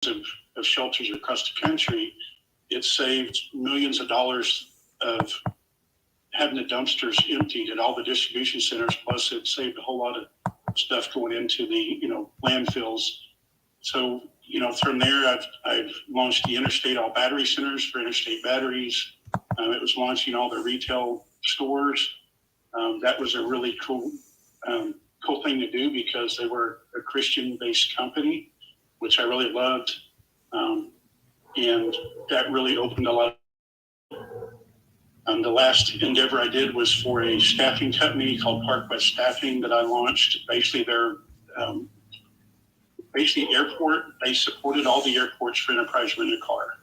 of shelters across the country, it saved millions of dollars of having the dumpsters emptied at all the distribution centers. Plus, it saved a whole lot of stuff going into the landfills. So from there, I've launched the Interstate All Battery Centers for Interstate Batteries. It was launching all the retail stores. That was a really cool thing to do because they were a Christian-based company, which I really loved. And that really opened a lot. The last endeavor I did was for a staffing company called ParkWest Staffing that I launched. Basically, they're airport. They supported all the airports for Enterprise Rent-A-Car.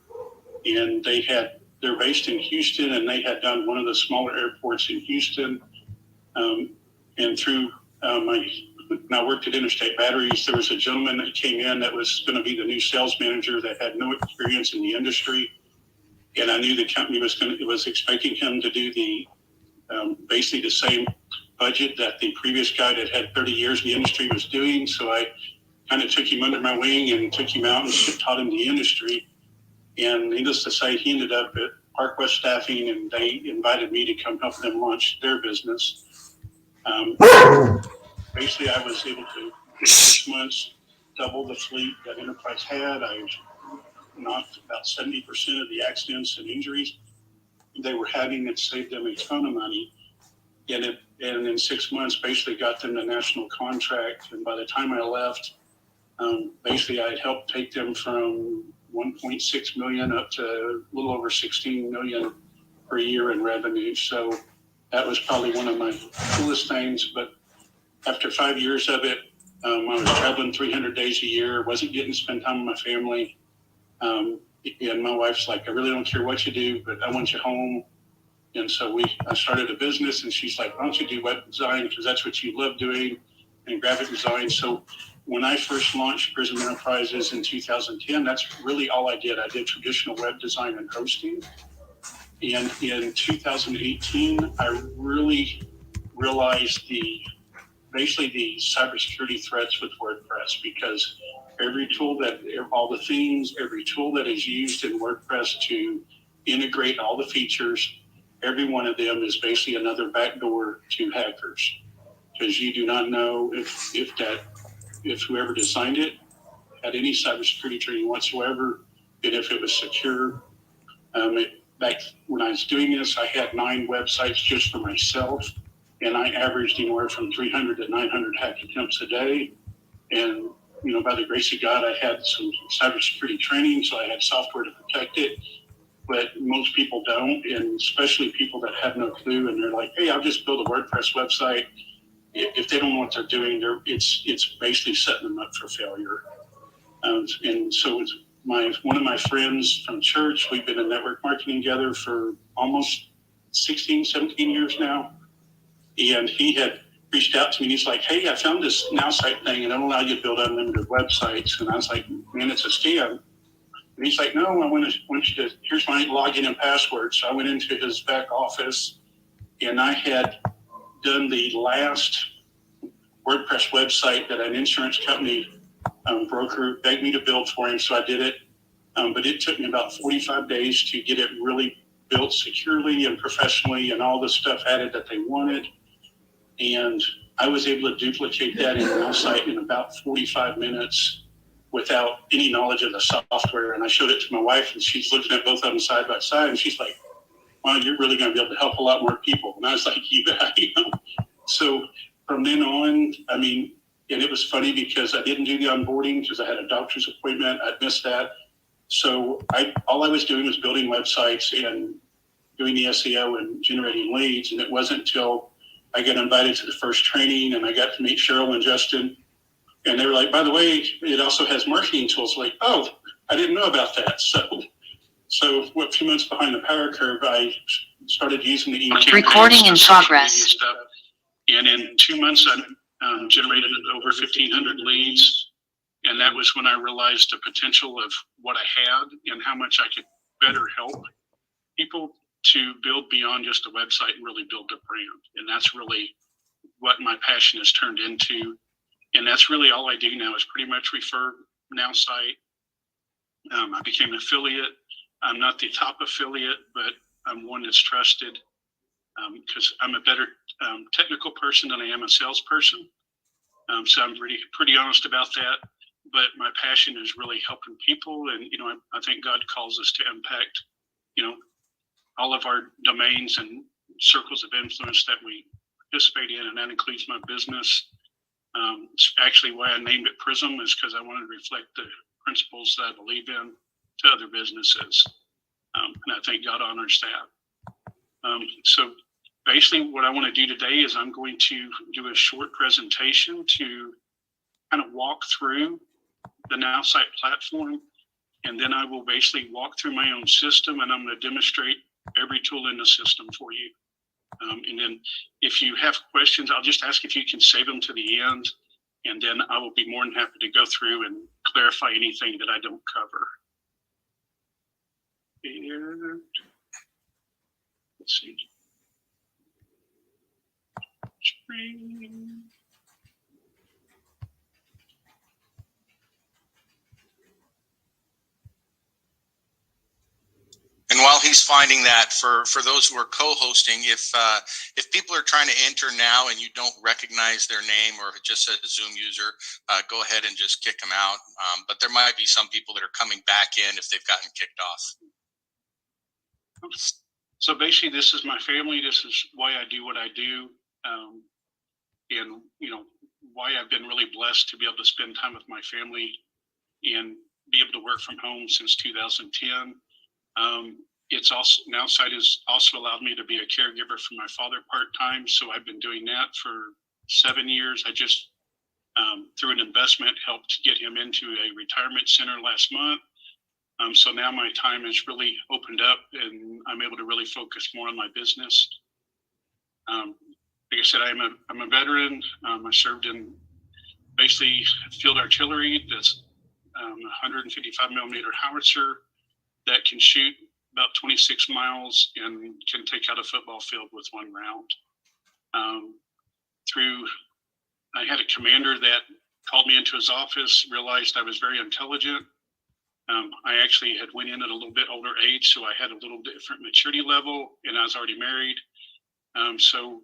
And they're based in Houston, and they had done one of the smaller airports in Houston. And through when I worked at Interstate Batteries, there was a gentleman that came in that was going to be the new sales manager that had no experience in the industry. And I knew the company was expecting him to do basically the same budget that the previous guy that had 30 years in the industry was doing. So I kind of took him under my wing and took him out and taught him the industry. And needless to say, he ended up at ParkWest Staffing, and they invited me to come help them launch their business. Basically, I was able to, in 6 months, double the fleet that Enterprise had. I knocked about 70% of the accidents and injuries they were having. It saved them a ton of money. And in 6 months, basically got them the national contract. And by the time I left, basically I had helped take them from 1.6 million up to a little over 16 million per year in revenue. So that was probably one of my coolest things. But after 5 years of it, I was traveling 300 days a year, wasn't getting to spend time with my family. And my wife's like, I really don't care what you do, but I want you home. And so I started a business, and she's like, why don't you do web design? Because that's what you love doing, and graphic design. So when I first launched Prism Enterprises in 2010, that's really all I did. I did traditional web design and hosting. And in 2018, I really realized basically the cybersecurity threats with WordPress, because all the themes, every tool that is used in WordPress to integrate all the features, every one of them is basically another backdoor to hackers, because you do not know if whoever designed it had any cybersecurity training whatsoever, and if it was secure. Back when I was doing this, I had 9 websites just for myself, and I averaged anywhere from 300 to 900 hack attempts a day. And by the grace of God, I had some cybersecurity training, so I had software to protect it. But most people don't, and especially people that have no clue, and they're like, hey, I'll just build a WordPress website. If they don't know what they're doing, it's basically setting them up for failure. And so it's one of my friends from church, we've been in network marketing together for almost 16, 17 years now. And he had reached out to me, and he's like, hey, I found this Now Site thing, and it'll allow you to build unlimited websites. And I was like, man, it's a scam. And he's like, no, I want you to, here's my login and password. So I went into his back office, and I had done the last WordPress website that an insurance company broker begged me to build for him. So I did it. But it took me about 45 days to get it really built securely and professionally, and all the stuff added that they wanted. And I was able to duplicate that in Now Site in about 45 minutes without any knowledge of the software. And I showed it to my wife, and she's looking at both of them side by side, and she's like, wow, you're really going to be able to help a lot more people. And I was like, you bet I am. So from then on, and it was funny because I didn't do the onboarding because I had a doctor's appointment. I'd missed that. So all I was doing was building websites and doing the SEO and generating leads. And it wasn't until I got invited to the first training, and I got to meet Cheryl and Justin. And they were like, by the way, it also has marketing tools. Like, oh, I didn't know about that. So a few months behind the power curve, I started using the email. Recording in progress. Stuff. And in 2 months, I generated over 1,500 leads. And that was when I realized the potential of what I had and how much I could better help people to build beyond just a website and really build a brand. And that's really what my passion has turned into. And that's really all I do now is pretty much refer Now Site I became an affiliate. I'm not the top affiliate, but I'm one that's trusted because I'm a better technical person than I am a salesperson. So I'm pretty honest about that. But my passion is really helping people, and I think God calls us to impact, all of our domains and circles of influence that we participate in, and that includes my business. It's actually why I named it Prism, is because I wanted to reflect the principles that I believe in to other businesses, and I think God honors that. So basically, what I want to do today is I'm going to do a short presentation to kind of walk through the NowSight platform, and then I will basically walk through my own system, and I'm going to demonstrate every tool in the system for you. And then if you have questions, I'll just ask if you can save them to the end, and then I will be more than happy to go through and clarify anything that I don't cover. And let's see. Screen. And while he's finding that, for those who are co-hosting, if people are trying to enter now and you don't recognize their name or just says Zoom user, go ahead and just kick them out. But there might be some people that are coming back in if they've gotten kicked off. So basically, this is my family. This is why I do what I do, and why I've been really blessed to be able to spend time with my family and be able to work from home since 2010. It's also NowSight has also allowed me to be a caregiver for my father part-time. So I've been doing that for 7 years. I just, through an investment, helped get him into a retirement center last month. So now my time is really opened up, and I'm able to really focus more on my business. Like I said, I'm a veteran. I served in basically field artillery. That's 155 millimeter howitzer that can shoot about 26 miles and can take out a football field with one round. I had a commander that called me into his office, realized I was very intelligent. I actually had went in at a little bit older age, so I had a little different maturity level, and I was already married. So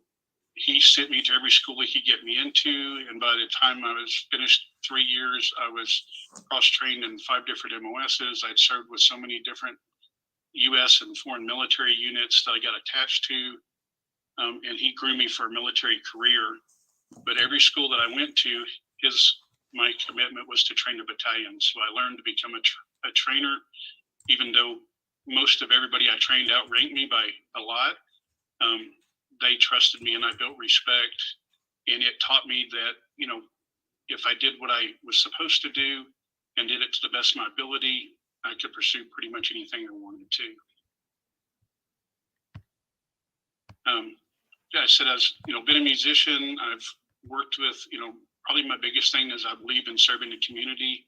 he sent me to every school he could get me into, and by the time I was finished 3 years, I was cross-trained in 5 different MOSs. I'd served with so many different U.S. and foreign military units that I got attached to, and he grew me for a military career. But every school that I went to, my commitment was to train a battalion. So I learned to become a trainer, even though most of everybody I trained outranked me by a lot. They trusted me, and I built respect. And it taught me that, if I did what I was supposed to do and did it to the best of my ability, I could pursue pretty much anything I wanted to. I said, I've been a musician. I've worked with, probably my biggest thing is I believe in serving the community.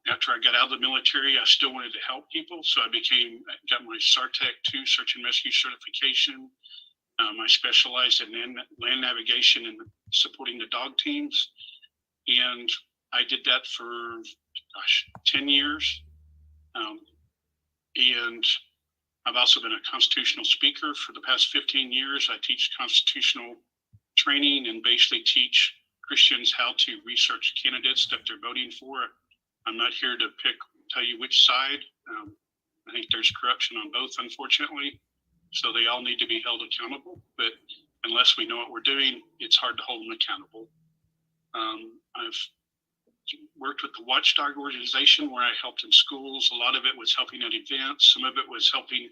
After I got out of the military, I still wanted to help people. So I got my SARTEC 2 search and rescue certification. I specialized in land navigation and supporting the dog teams. And I did that for, 10 years. And I've also been a constitutional speaker for the past 15 years. I teach constitutional training and basically teach Christians how to research candidates that they're voting for. I'm not here to tell you which side. I think there's corruption on both, unfortunately. So they all need to be held accountable. But unless we know what we're doing, it's hard to hold them accountable. I've worked with the Watchdog organization where I helped in schools. A lot of it was helping at events. Some of it was helping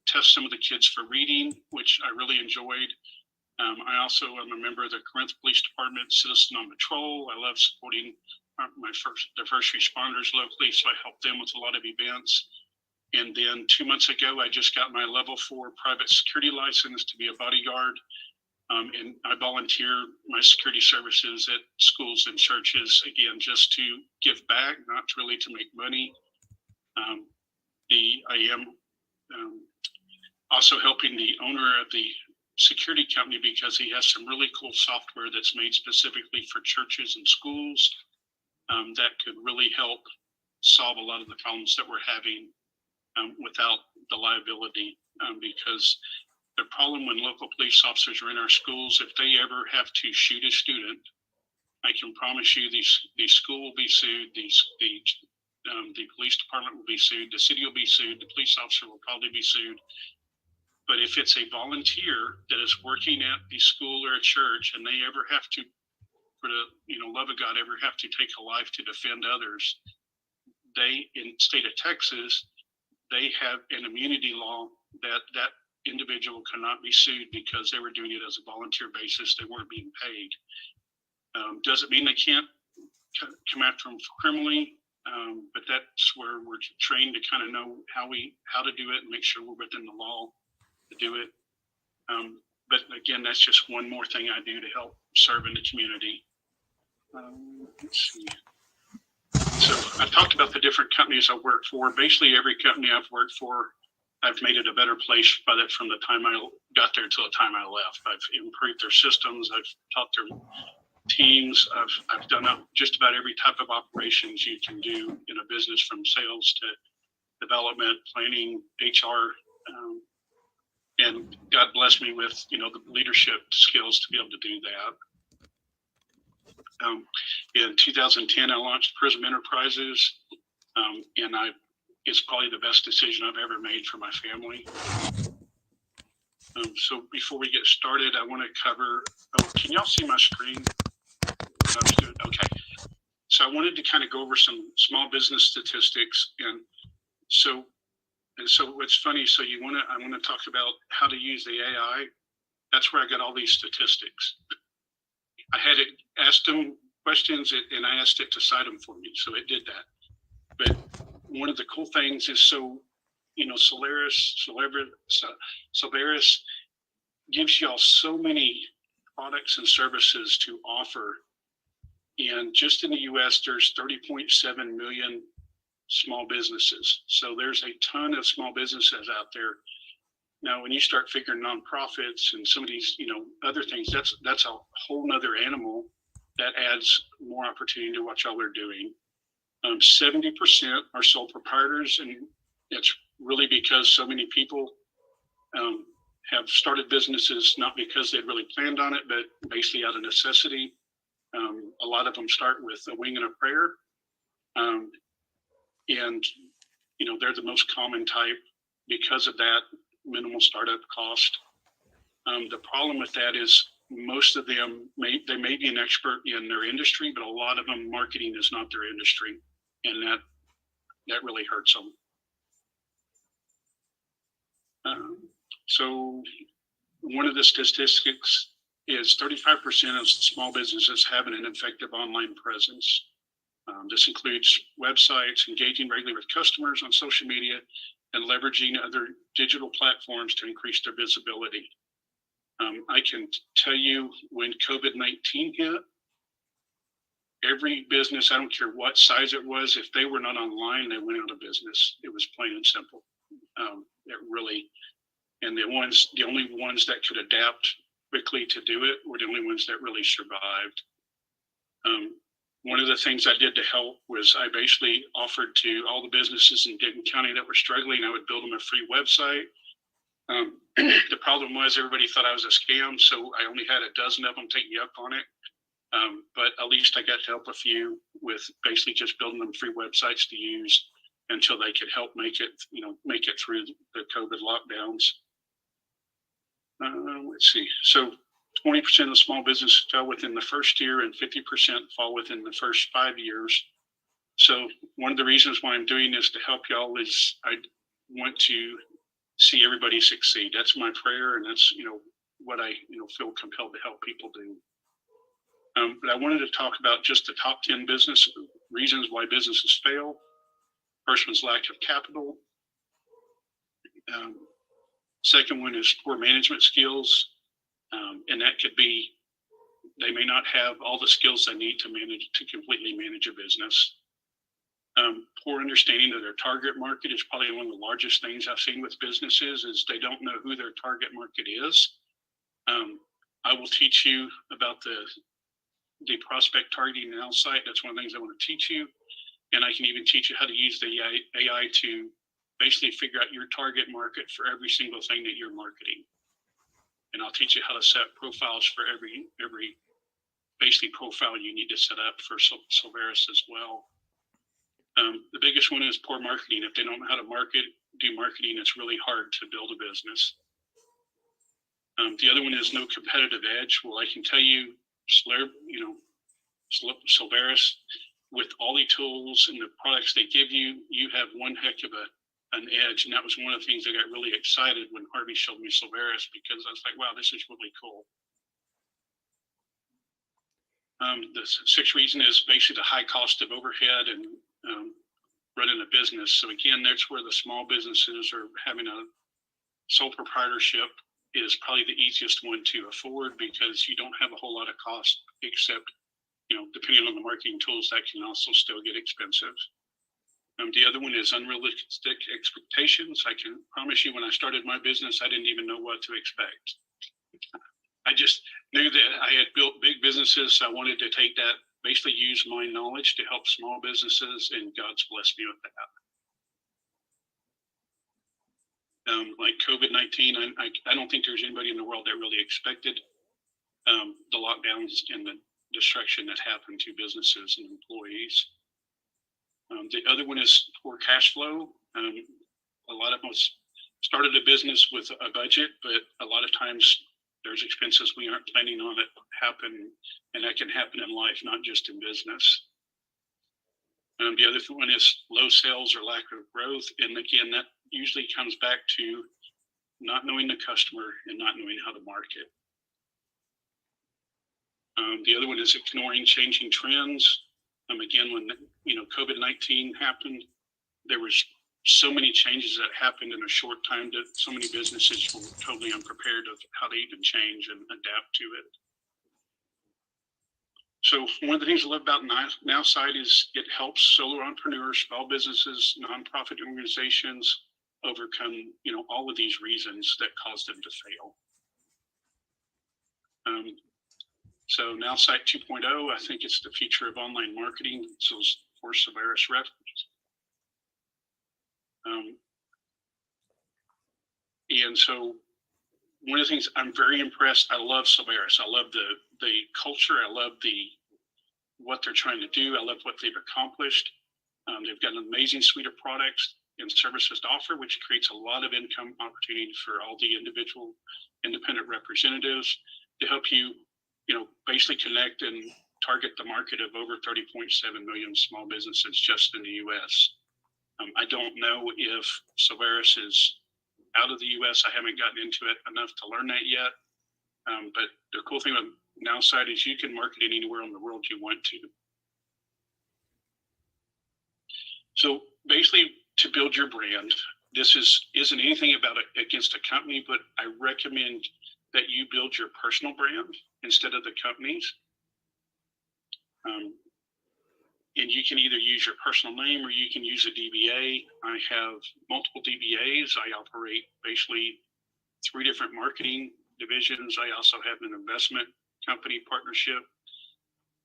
test some of the kids for reading, which I really enjoyed. I also am a member of the Corinth Police Department Citizen on Patrol. I love supporting the first responders locally, so I help them with a lot of events. And then 2 months ago, I just got my level 4 private security license to be a bodyguard. And I volunteer my security services at schools and churches, again, just to give back, not really to make money. I am also helping the owner of the security company because he has some really cool software that's made specifically for churches and schools that could really help solve a lot of the problems that we're having without the liability, because the problem when local police officers are in our schools, if they ever have to shoot a student, I can promise you the school will be sued, the police department will be sued, the city will be sued, the police officer will probably be sued. But if it's a volunteer that is working at the school or a church and they ever have to, for the love of God, ever have to take a life to defend others, they, in the state of Texas, they have an immunity law that individual cannot be sued because they were doing it as a volunteer basis. They weren't being paid. Doesn't mean they can't come after them criminally, but that's where we're trained to kind of know how to do it and make sure we're within the law to do it. But again, that's just one more thing I do to help serve in the community. Let's see. So I've talked about the different companies I work for. Basically, every company I've worked for, I've made it a better place from the time I got there till the time I left. I've improved their systems. I've taught their teams. I've done just about every type of operations you can do in a business, from sales to development, planning, HR, and God bless me with the leadership skills to be able to do that. In 2010, I launched Prism Enterprises, and it's probably the best decision I've ever made for my family. So before we get started, I want to cover. Can y'all see my screen? Okay. So I wanted to kind of go over some small business statistics, and so what's funny. So I want to talk about how to use the AI. That's where I got all these statistics. I had it asked them questions, and I asked it to cite them for me, so it did that. But one of the cool things is, Solaris gives y'all so many products and services to offer. And just in the U.S., there's 30.7 million small businesses. So there's a ton of small businesses out there. Now, when you start figuring nonprofits and some of these, other things, that's a whole nother animal that adds more opportunity to what y'all are doing. 70% are sole proprietors, and it's really because so many people have started businesses not because they'd really planned on it, but basically out of necessity. A lot of them start with a wing and a prayer, and they're the most common type because of that minimal startup cost. The problem with that is most of them may be an expert in their industry, but a lot of them, marketing is not their industry, and that really hurts them. So one of the statistics is 35% of small businesses have an effective online presence. This includes websites, engaging regularly with customers on social media, and leveraging other digital platforms to increase their visibility. I can tell you, when COVID-19 hit, every business, I don't care what size it was, if they were not online, they went out of business. It was plain and simple. And the only ones that could adapt quickly to do it were the only ones that really survived. One of the things I did to help was I basically offered to all the businesses in Denton County that were struggling, I would build them a free website. The problem was everybody thought I was a scam, so I only had a dozen of them take me up on it. But at least I got to help a few with basically just building them free websites to use until they could help make it through the COVID lockdowns. Let's see. So 20% of small businesses fell within the first year, and 50% fall within the first 5 years. So one of the reasons why I'm doing this to help y'all is I want to see everybody succeed. That's my prayer, and that's what I feel compelled to help people do. But I wanted to talk about just the top 10 business reasons why businesses fail. First one's lack of capital. Second one is poor management skills. And that could be, they may not have all the skills they need to completely manage a business. Poor understanding of their target market is probably one of the largest things I've seen with businesses, is they don't know who their target market is. I will teach you about the prospect targeting analysis. That's one of the things I want to teach you. And I can even teach you how to use the AI to basically figure out your target market for every single thing that you're marketing. And I'll teach you how to set profiles for every basically profile you need to set up for Silveris as well. The biggest one is poor marketing. If they don't know how to do marketing, it's really hard to build a business. The other one is no competitive edge. Well, I can tell you, Silveris, with all the tools and the products they give you, you have one heck of an edge. And that was one of the things that got really excited when Harvey showed me Silveris, because I was like, wow, this is really cool. The sixth reason is basically the high cost of overhead and running a business. So again, that's where the small businesses are having a sole proprietorship is probably the easiest one to afford, because you don't have a whole lot of cost, except, depending on the marketing tools, that can also still get expensive. The other one is unrealistic expectations. I can promise you, when I started my business, I didn't even know what to expect. I just knew that I had built big businesses. So I wanted to take that, basically use my knowledge to help small businesses, and God's blessed me with that. Like COVID-19, I don't think there's anybody in the world that really expected the lockdowns and the destruction that happened to businesses and employees. The other one is poor cash flow. A lot of us started a business with a budget, but a lot of times there's expenses we aren't planning on it happen, and that can happen in life, not just in business. The other one is low sales or lack of growth. And again, that usually comes back to not knowing the customer and not knowing how to market. The other one is ignoring changing trends. Again, when COVID-19 happened, there was so many changes that happened in a short time that so many businesses were totally unprepared of how to even change and adapt to it. So one of the things I love about NowSite is it helps solo entrepreneurs, small businesses, nonprofit organizations overcome, all of these reasons that cause them to fail. So NowSite 2.0, I think it's the future of online marketing. So for Silveris reps. And so one of the things I'm very impressed, I love Silveris. I love the culture. I love what they're trying to do. I love what they've accomplished. They've got an amazing suite of products and services to offer, which creates a lot of income opportunity for all the individual independent representatives to help you, basically connect and target the market of over 30.7 million small businesses just in the U.S. I don't know if Silveris is out of the U.S. I haven't gotten into it enough to learn that yet. But the cool thing with NowSite is you can market it anywhere in the world you want to. So basically, to build your brand, this isn't anything about it against a company, but I recommend that you build your personal brand instead of the company's. And you can either use your personal name or you can use a DBA. I have multiple DBAs. I operate basically 3 different marketing divisions. I also have an investment company partnership.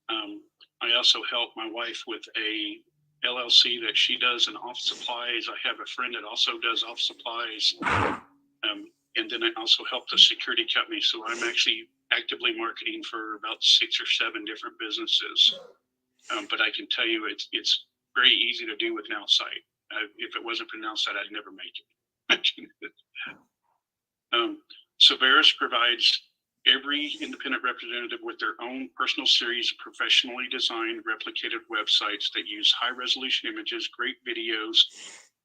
I also help my wife with a LLC that she does in office supplies. I have a friend that also does office supplies. And then I also help the security company. So I'm actually actively marketing for about 6 or 7 different businesses. But I can tell you it's very easy to do with NowSite. If it wasn't for NowSite, I'd never make it. Silveris provides every independent representative with their own personal series of professionally designed replicated websites that use high resolution images, great videos.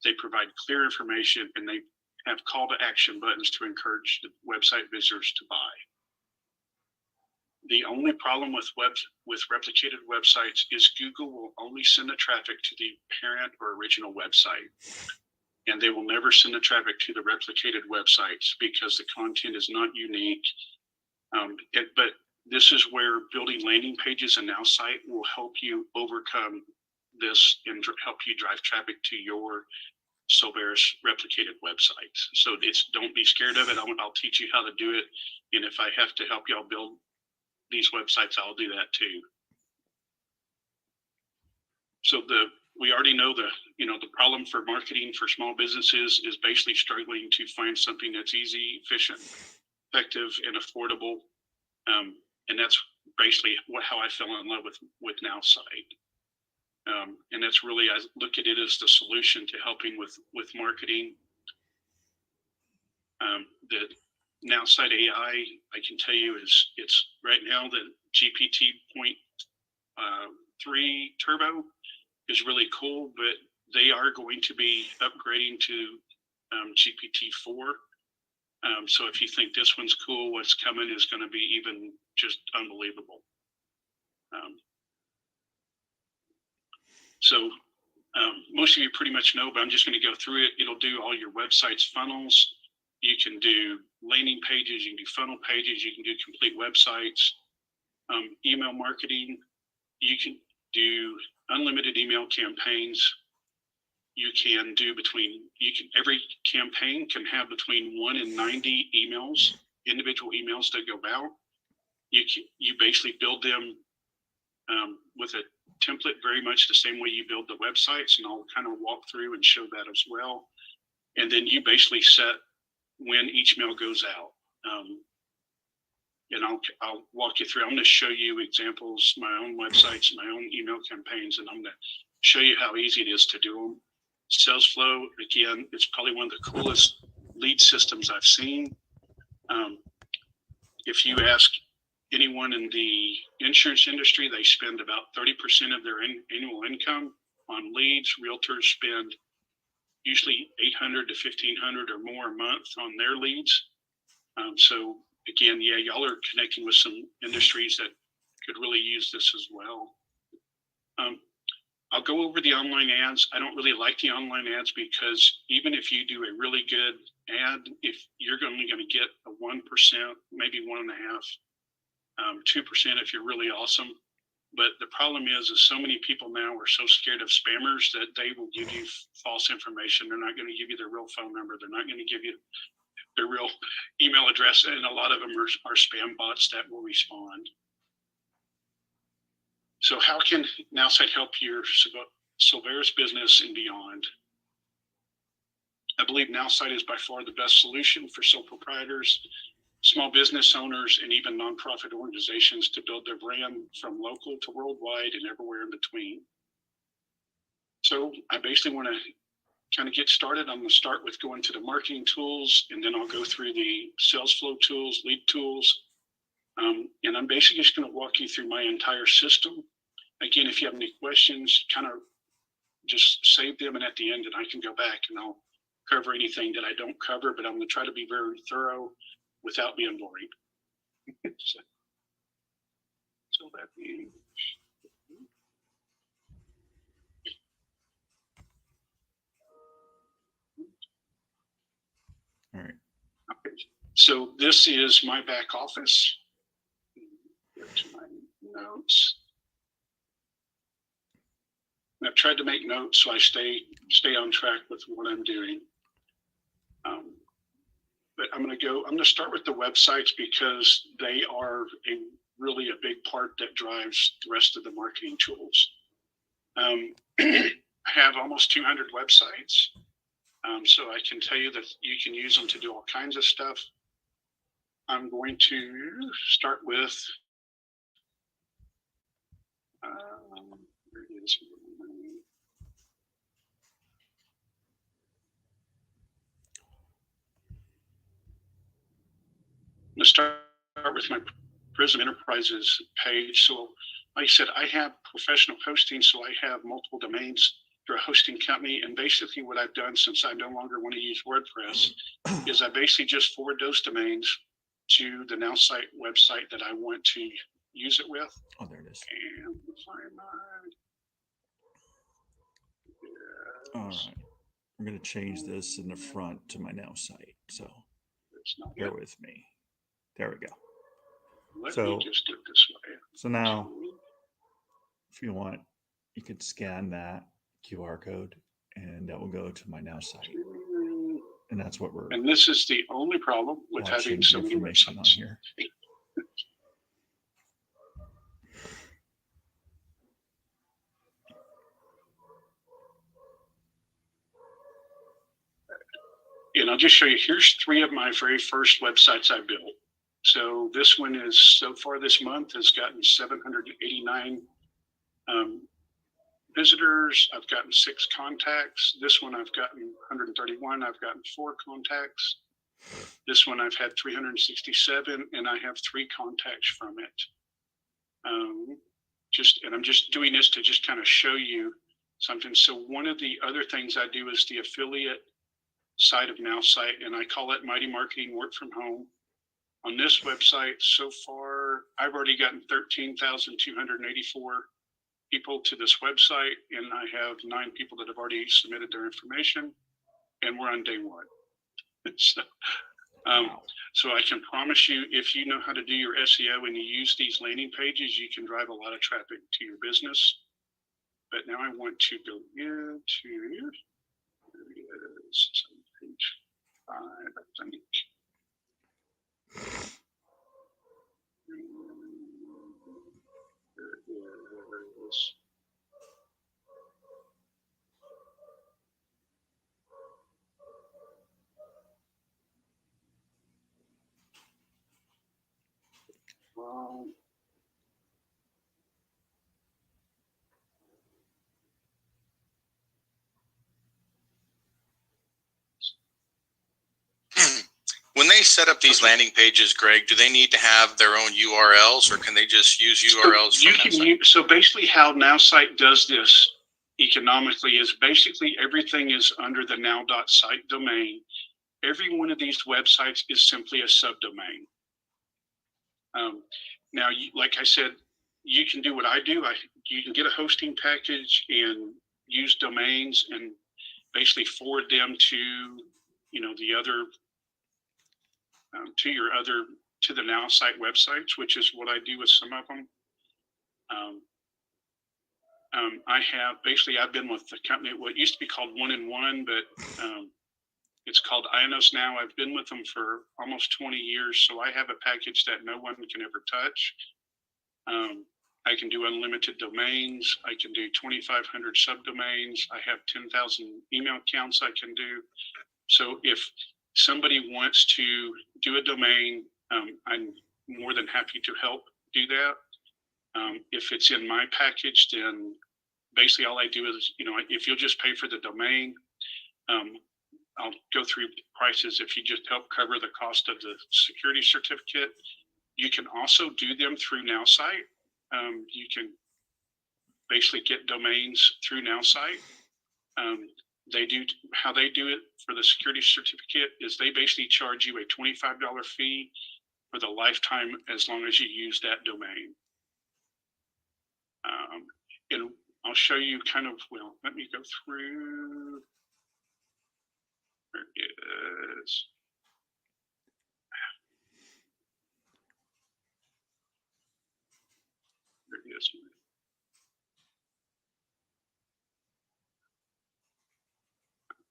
They provide clear information, and they have call to action buttons to encourage the website visitors to buy. The only problem with replicated websites is Google will only send the traffic to the parent or original website. And they will never send the traffic to the replicated websites because the content is not unique. But this is where building landing pages and NowSite will help you overcome this and help you drive traffic to your Silveris replicated websites. So don't be scared of it. I'll teach you how to do it. And if I have to help y'all build these websites, I'll do that too. So we already know the problem for marketing for small businesses is basically struggling to find something that's easy, efficient, effective, and affordable. And that's basically how I fell in love with NowSite. And that's really, I look at it as the solution to helping with marketing. The NowSite AI, I can tell you, it's right now the GPT-3 Turbo is really cool, but they are going to be upgrading to GPT-4. So if you think this one's cool, what's coming is going to be even just unbelievable. So most of you pretty much know, but I'm just going to go through it. It'll do all your websites funnels. You can do landing pages, you can do funnel pages, you can do complete websites, email marketing. You can do unlimited email campaigns. You can do every campaign can have between 1 and 90 emails, individual emails that go out. You basically build them with a template very much the same way you build the websites, and I'll kind of walk through and show that as well. And then you basically set when each mail goes out. And I'll walk you through. I'm going to show you examples, my own websites, my own email campaigns, and I'm going to show you how easy it is to do them. SalesFlow, again, it's probably one of the coolest lead systems I've seen. If you ask anyone in the insurance industry, they spend about 30% of their annual income on leads. Realtors spend usually $800 to $1,500 or more a month on their leads. So again, yeah, y'all are connecting with some industries that could really use this as well. I'll go over the online ads. I don't really like the online ads because even if you do a really good ad, if you're only going to get a 1%, maybe 1.5%, 2% if you're really awesome. But the problem is so many people now are so scared of spammers that they will give you false information. They're not going to give you their real phone number. They're not going to give you their real email address. And a lot of them are spam bots that will respond. So how can NowSite help your Silveris business and beyond? I believe NowSite is by far the best solution for sole proprietors, small business owners, and even nonprofit organizations to build their brand from local to worldwide and everywhere in between. So I basically want to kind of get started. I'm going to start with going to the marketing tools, and then I'll go through the SalesFlow tools, lead tools. And I'm basically just going to walk you through my entire system. Again, if you have any questions, kind of just save them, and at the end, and I can go back and I'll cover anything that I don't cover, but I'm going to try to be very thorough without being boring. So that being. All right. Okay. So this is my back office. Go to my notes. I've tried to make notes so I stay on track with what I'm doing. But I'm going to start with the websites because they are really a big part that drives the rest of the marketing tools. I have almost 200 websites. So I can tell you that you can use them to do all kinds of stuff. I'm going to start with, where it is. I'm going to start with my Prism Enterprises page. So like I said, I have professional hosting, so I have multiple domains through a hosting company. And basically what I've done, since I no longer want to use WordPress, is I basically just forward those domains to the NowSite website that I want to use it with. Oh, there it is. And find my. Yes. All right. I'm going to change this in the front to my NowSite. So bear with me. There we go. Let me just do it this way. So now, if you want, you could scan that QR code, and that will go to my NowSite. And that's what we're. And this is the only problem with having so many information on here. and I'll just show you, here's 3 of my very first websites I built. So this one is, so far this month, has gotten 789 visitors. I've gotten 6 contacts. This one I've gotten 131. I've gotten 4 contacts. This one I've had 367, and I have 3 contacts from it. And I'm just doing this to just kind of show you something. So one of the other things I do is the affiliate side of NowSite, and I call it Mighty Marketing Work from Home. On this website, so far, I've already gotten 13,284 people to this website, and I have 9 people that have already submitted their information, and we're on day 1. So, Wow. so I can promise you, if you know how to do your SEO and you use these landing pages, you can drive a lot of traffic to your business. But now I want to go into, page 5, I think. There it is. Well, When they set up these landing pages, Greg, do they need to have their own URLs, or can they just use URLs? So you can use, so basically how NowSite does this economically is basically everything is under the now.site domain. Every one of these websites is simply a subdomain. Now, like I said, you can do what I do. You can get a hosting package and use domains and basically forward them to, the other, to the NowSite websites, which is what I do with some of them. I've been with the company, what used to be called 1&1, but it's called Ionos now. I've been with them for almost 20 years, so I have a package that no one can ever touch. I can do unlimited domains. I can do 2,500 subdomains. I have 10,000 email accounts I can do. So if somebody wants to do a domain, I'm more than happy to help do that. If it's in my package, then basically all I do is, if you'll just pay for the domain, I'll go through prices. If you just help cover the cost of the security certificate, you can also do them through NowSite. You can basically get domains through NowSite. How they do it for the security certificate is they basically charge you a $25 fee for the lifetime as long as you use that domain. And I'll show you let me go through. There it is. There it is.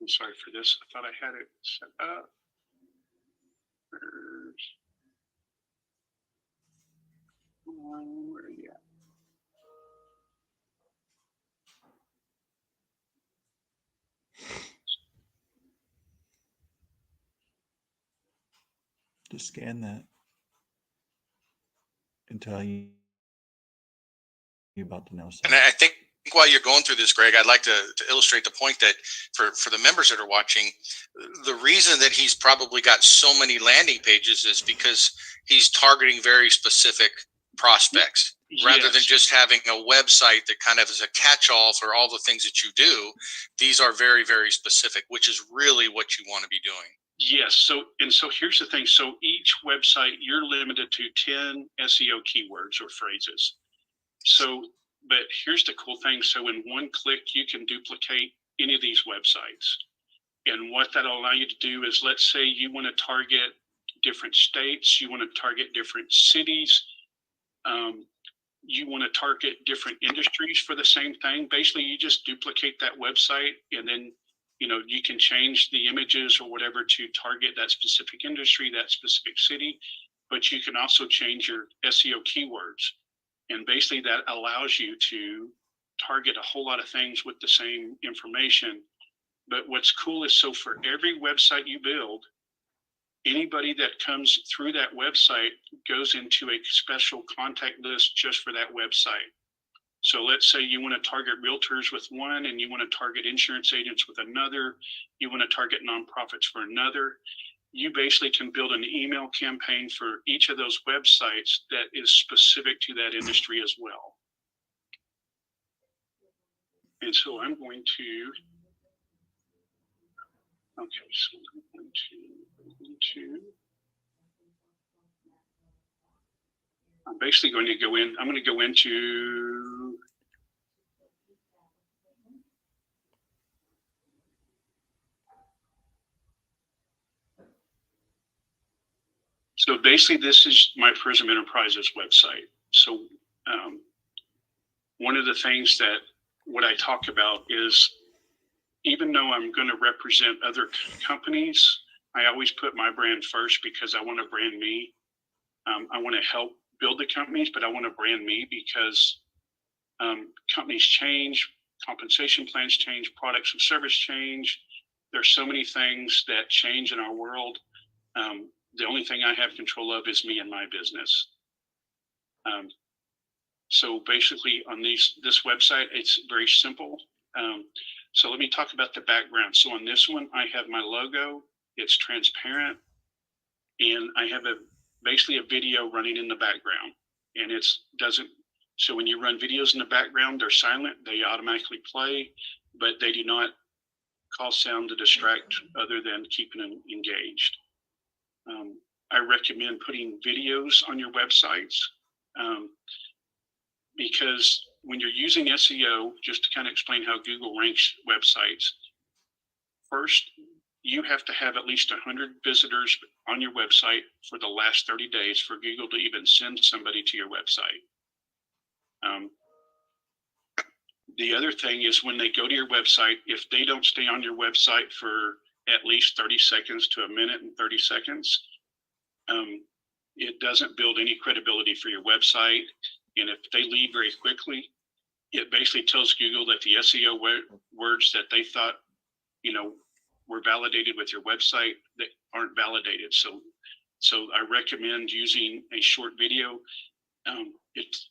I'm sorry for this. I thought I had it set up. Where are you at? Just scan that and tell you about the NowSite. And I think while you're going through this, Greg, I'd like to illustrate the point that for the members that are watching, the reason that he's probably got so many landing pages is because he's targeting very specific prospects. Rather than just having a website that kind of is a catch-all for all the things that you do. These are very, very specific, which is really what you want to be doing. Yes. So here's the thing. So each website, you're limited to 10 SEO keywords or phrases. So, but here's the cool thing. So in one click, you can duplicate any of these websites. And what that'll allow you to do is, let's say you want to target different states, you want to target different cities, you want to target different industries for the same thing. Basically, you just duplicate that website, and then you can change the images or whatever to target that specific industry, that specific city, but you can also change your SEO keywords. And basically that allows you to target a whole lot of things with the same information. But what's cool is, so for every website you build, anybody that comes through that website goes into a special contact list just for that website. So let's say you want to target realtors with one, and you want to target insurance agents with another, you want to target nonprofits for another. You basically can build an email campaign for each of those websites that is specific to that industry as well. And so I'm going to, okay, so I'm going to, I'm basically going to go in, I'm going to go into, so basically this is my Prism Enterprises website. So one of the things that what I talk about is, even though I'm going to represent other companies, I always put my brand first because I want to brand me. I want to help build the companies, but I want to brand me because companies change, compensation plans change, products and service change. There's so many things that change in our world. The only thing I have control of is me and my business. So basically on this website, it's very simple. So let me talk about the background. So on this one, I have my logo, it's transparent, and I have basically a video running in the background, and so when you run videos in the background, they're silent, they automatically play, but they do not cause sound to distract other than keeping them engaged. I recommend putting videos on your websites because when you're using SEO, just to kind of explain how Google ranks websites, first, you have to have at least 100 visitors on your website for the last 30 days for Google to even send somebody to your website. The other thing is, when they go to your website, if they don't stay on your website for at least 30 seconds to a minute and 30 seconds, it doesn't build any credibility for your website. And if they leave very quickly, it basically tells Google that the SEO words that they thought, were validated with your website that aren't validated. So I recommend using a short video. It's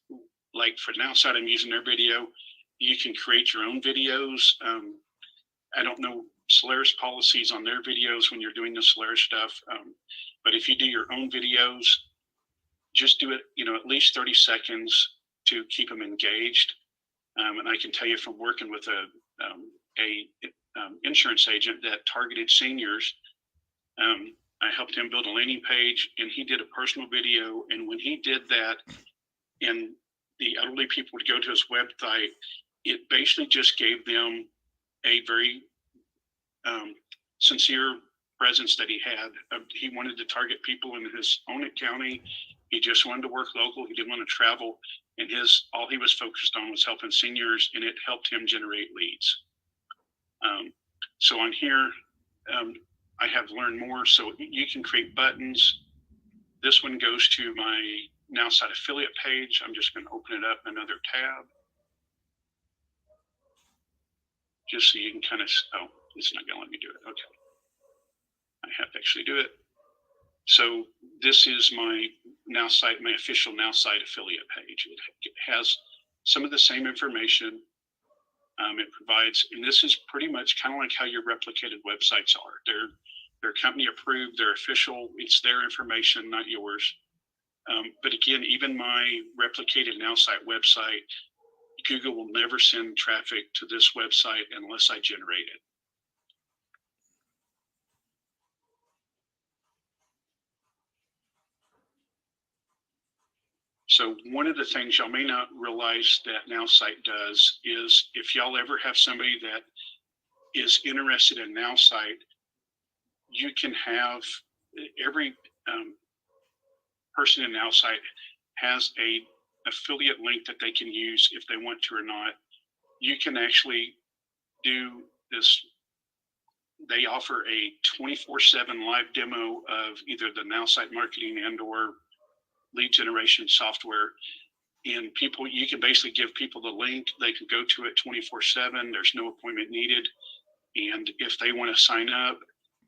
like for Nowsite, I'm using their video. You can create your own videos. I don't know Solaris policies on their videos when you're doing the Solaris stuff. But if you do your own videos, just do it, at least 30 seconds to keep them engaged. And I can tell you from working with a insurance agent that targeted seniors, I helped him build a landing page, and he did a personal video. And when he did that, and the elderly people would go to his website, it basically just gave them a very sincere presence that he had. He wanted to target people in his own county. He just wanted to work local. He didn't want to travel. And all he was focused on was helping seniors, and it helped him generate leads. So on here, I have learned more. So you can create buttons. This one goes to my Nowsite affiliate page. I'm just going to open it up in another tab, just so you can kind of, it's not going to let me do it. Okay. I have to actually do it. So this is my Nowsite, my official Nowsite affiliate page. It has some of the same information. It provides, and this is pretty much kind of like how your replicated websites are. They're company approved, they're official, it's their information, not yours. But again, even my replicated Nowsite website, Google will never send traffic to this website unless I generate it. So one of the things y'all may not realize that Nowsite does is, if y'all ever have somebody that is interested in Nowsite, you can have every person in Nowsite has a affiliate link that they can use if they want to or not. You can actually do this. They offer a 24/7 live demo of either the Nowsite marketing and/or lead generation software. And you can basically give people the link. They can go to it 24/7. There's no appointment needed. And if they want to sign up,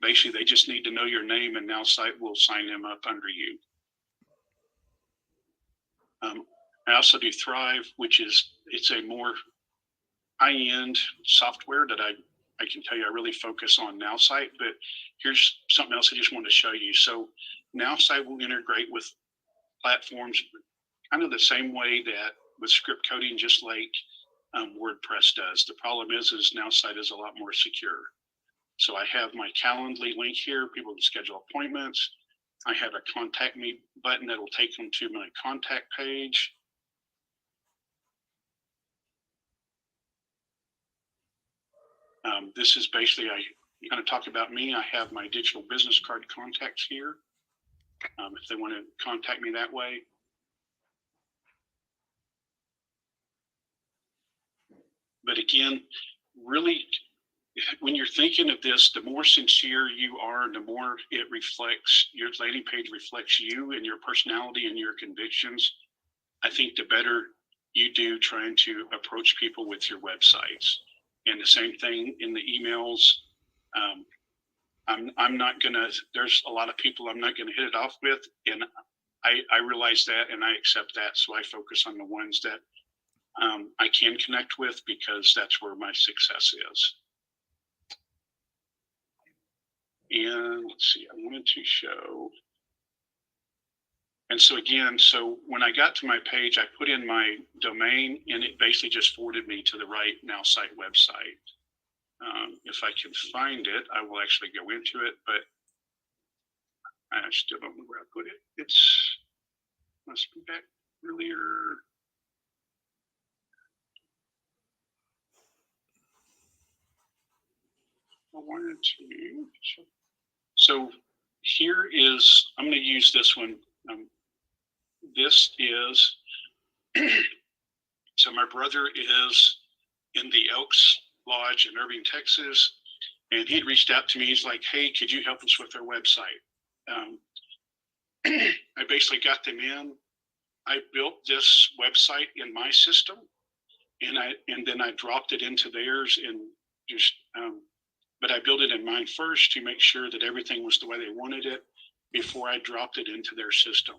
basically they just need to know your name, and NowSite will sign them up under you. I also do Thrive, which is, it's a more high-end software that I can tell you I really focus on NowSite. But here's something else I just wanted to show you. So NowSite will integrate with platforms kind of the same way that with script coding, just like WordPress does. The problem is NowSite is a lot more secure. So I have my Calendly link here. People can schedule appointments. I have a contact me button that will take them to my contact page. This is basically, I kind of talk about me. I have my digital business card contacts here. If they want to contact me that way. But again, really, when you're thinking of this, the more sincere you are, the more it reflects, your landing page reflects you and your personality and your convictions. I think the better you do trying to approach people with your websites. And the same thing in the emails. I'm not gonna, there's a lot of people I'm not gonna hit it off with, and I realize that, and I accept that. So I focus on the ones that I can connect with, because that's where my success is. And let's see, I wanted to show. And so again, so when I got to my page, I put in my domain, and it basically just forwarded me to the right NowSite website. If I can find it, I will actually go into it, but I still don't know where I put it. It's must be back earlier. I wanted to. So here is, I'm going to use this one. This is, so my brother is in the Elks Lodge in Irving, Texas, and he'd reached out to me. He's like, hey, could you help us with our website? I basically got them in. I built this website in my system, and then I dropped it into theirs, and just, but I built it in mine first to make sure that everything was the way they wanted it before I dropped it into their system.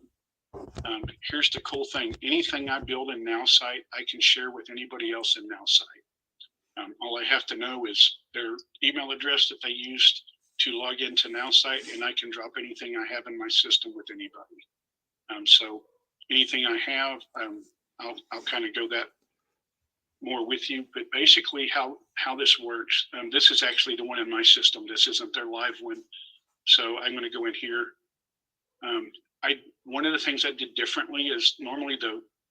Here's the cool thing. Anything I build in NowSite, I can share with anybody else in NowSite. All I have to know is their email address that they used to log into NowSite, and I can drop anything I have in my system with anybody. So anything I have, I'll kind of go that more with you. But basically how this works, this is actually the one in my system. This isn't their live one. So I'm going to go in here. One of the things I did differently is normally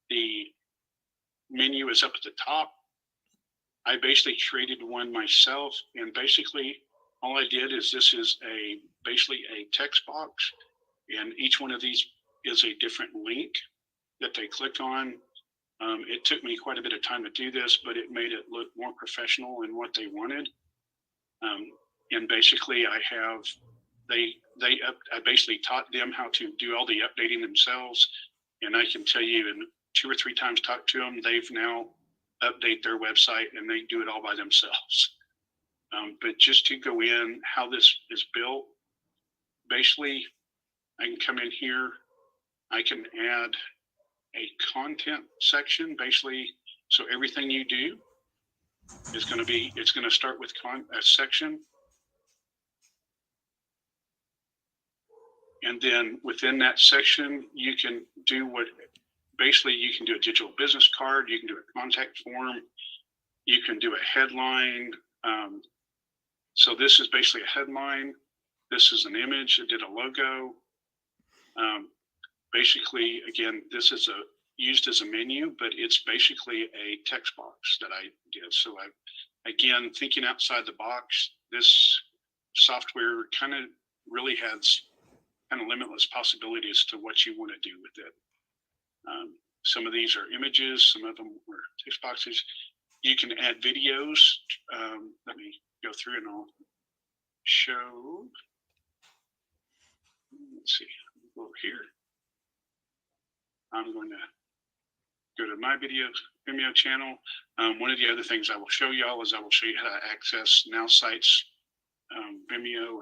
the menu is up at the top. I basically created one myself, and basically all I did is this is basically a text box, and each one of these is a different link that they click on. It took me quite a bit of time to do this, but it made it look more professional in what they wanted. And basically I basically taught them how to do all the updating themselves. And I can tell you, in 2 or 3 times talked to them, they've now update their website, and they do it all by themselves. But just to go in how this is built, basically I can come in here, I can add a content section, basically. So everything you do is going to it's going to start with a section. And then within that section, you can do basically you can do a digital business card, you can do a contact form, you can do a headline. So this is basically a headline. This is an image. I did a logo. Basically, again, this is used as a menu, but it's basically a text box that I did. So again, thinking outside the box, this software kind of really has kind of limitless possibilities to what you want to do with it. Some of these are images, some of them are text boxes. You can add videos. Let me go through and I'll show. Let's see, over here. I'm going to go to my videos, Vimeo channel. One of the other things I will show y'all is I will show you how to access Now Sight's Vimeo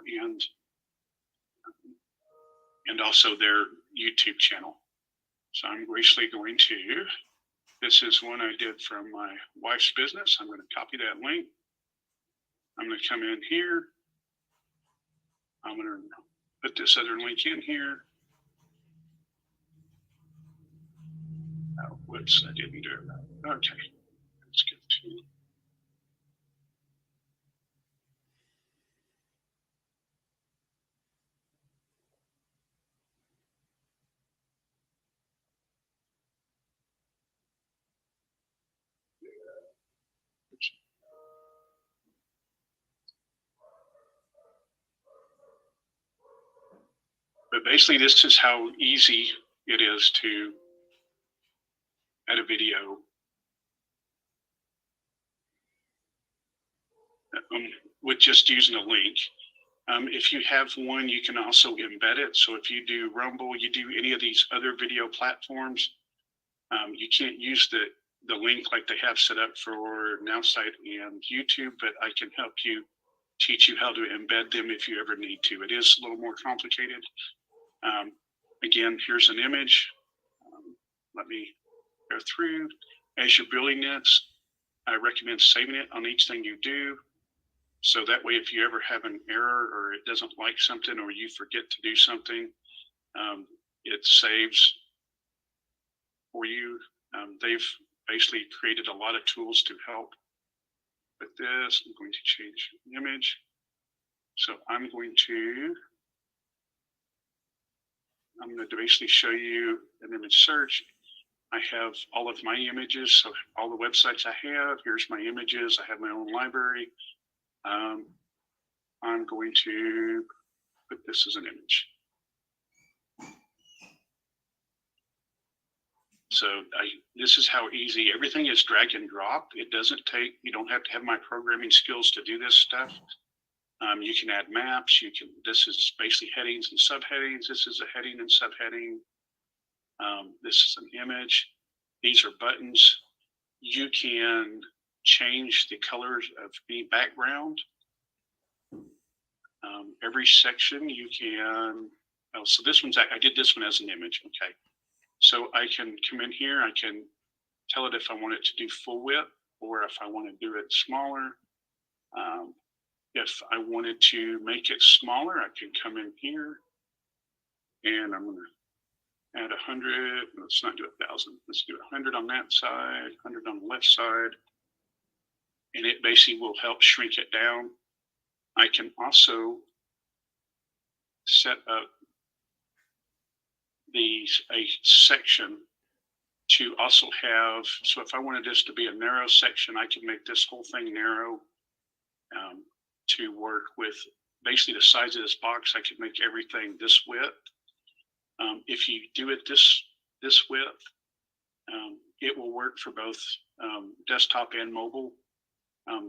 and also their YouTube channel. So I'm graciously going to, this is one I did from my wife's business. I'm going to copy that link. I'm going to come in here. I'm going to put this other link in here. Oh, whoops, I didn't do it. Okay, let's get to. But basically, this is how easy it is to add a video with just using a link. If you have one, you can also embed it. So if you do Rumble, you do any of these other video platforms, you can't use the link like they have set up for NowSight and YouTube, but I can help you, teach you how to embed them if you ever need to. It is a little more complicated. Again, here's an image. Let me go through. As you're building this, I recommend saving it on each thing you do. So that way, if you ever have an error or it doesn't like something or you forget to do something, it saves for you. They've basically created a lot of tools to help with this. I'm going to change the image. So I'm going to basically show you an image search. I have all of my images, so all the websites I have, here's my images. I have my own library. I'm going to put this as an image. So this is how easy, everything is drag and drop. It doesn't take, you don't have to have my programming skills to do this stuff. You can add maps, this is basically headings and subheadings. This is a heading and subheading. This is an image. These are buttons. You can change the colors of the background. Every section you can, so this one's, I did this one as an image, okay. So I can come in here, I can tell it if I want it to do full width or if I want to do it smaller. If I wanted to make it smaller, I can come in here and I'm going to add 100. Let's not do 1,000. Let's do 100 on that side, 100 on the left side. And it basically will help shrink it down. I can also set up a section to also have, so if I wanted this to be a narrow section, I can make this whole thing narrow to work with basically the size of this box. I could make everything this width. If you do it this width, it will work for both desktop and mobile.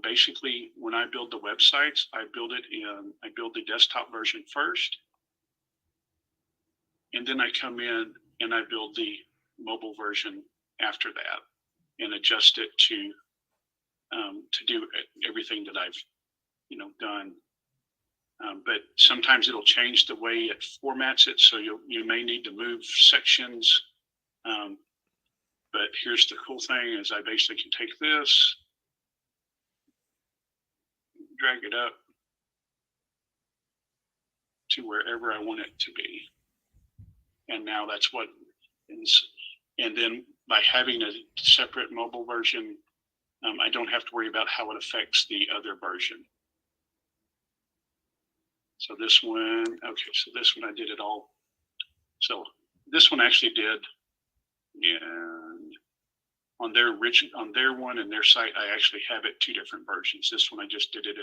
Basically, when I build the websites, I build the desktop version first. And then I come in and I build the mobile version after that and adjust it to do everything that I've done. But sometimes it'll change the way it formats it, so you may need to move sections. But here's the cool thing: is I basically can take this, drag it up to wherever I want it to be. And now that's what is, and then by having a separate mobile version, I don't have to worry about how it affects the other version. So this one, okay, so this one I did it all. So this one actually did, and on their one and their site, I actually have it 2 different versions. This one I just did it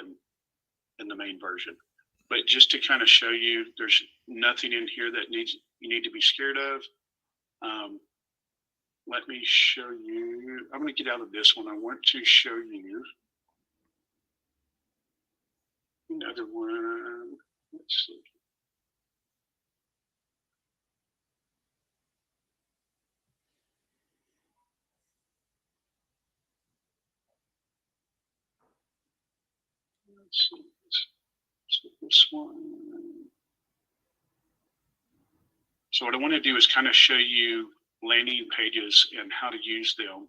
in the main version. But just to kind of show you, there's nothing in here that you need to be scared of. Let me show you. I'm going to get out of this one. I want to show you another one. Let's see. So this one. So what I want to do is kind of show you landing pages and how to use them.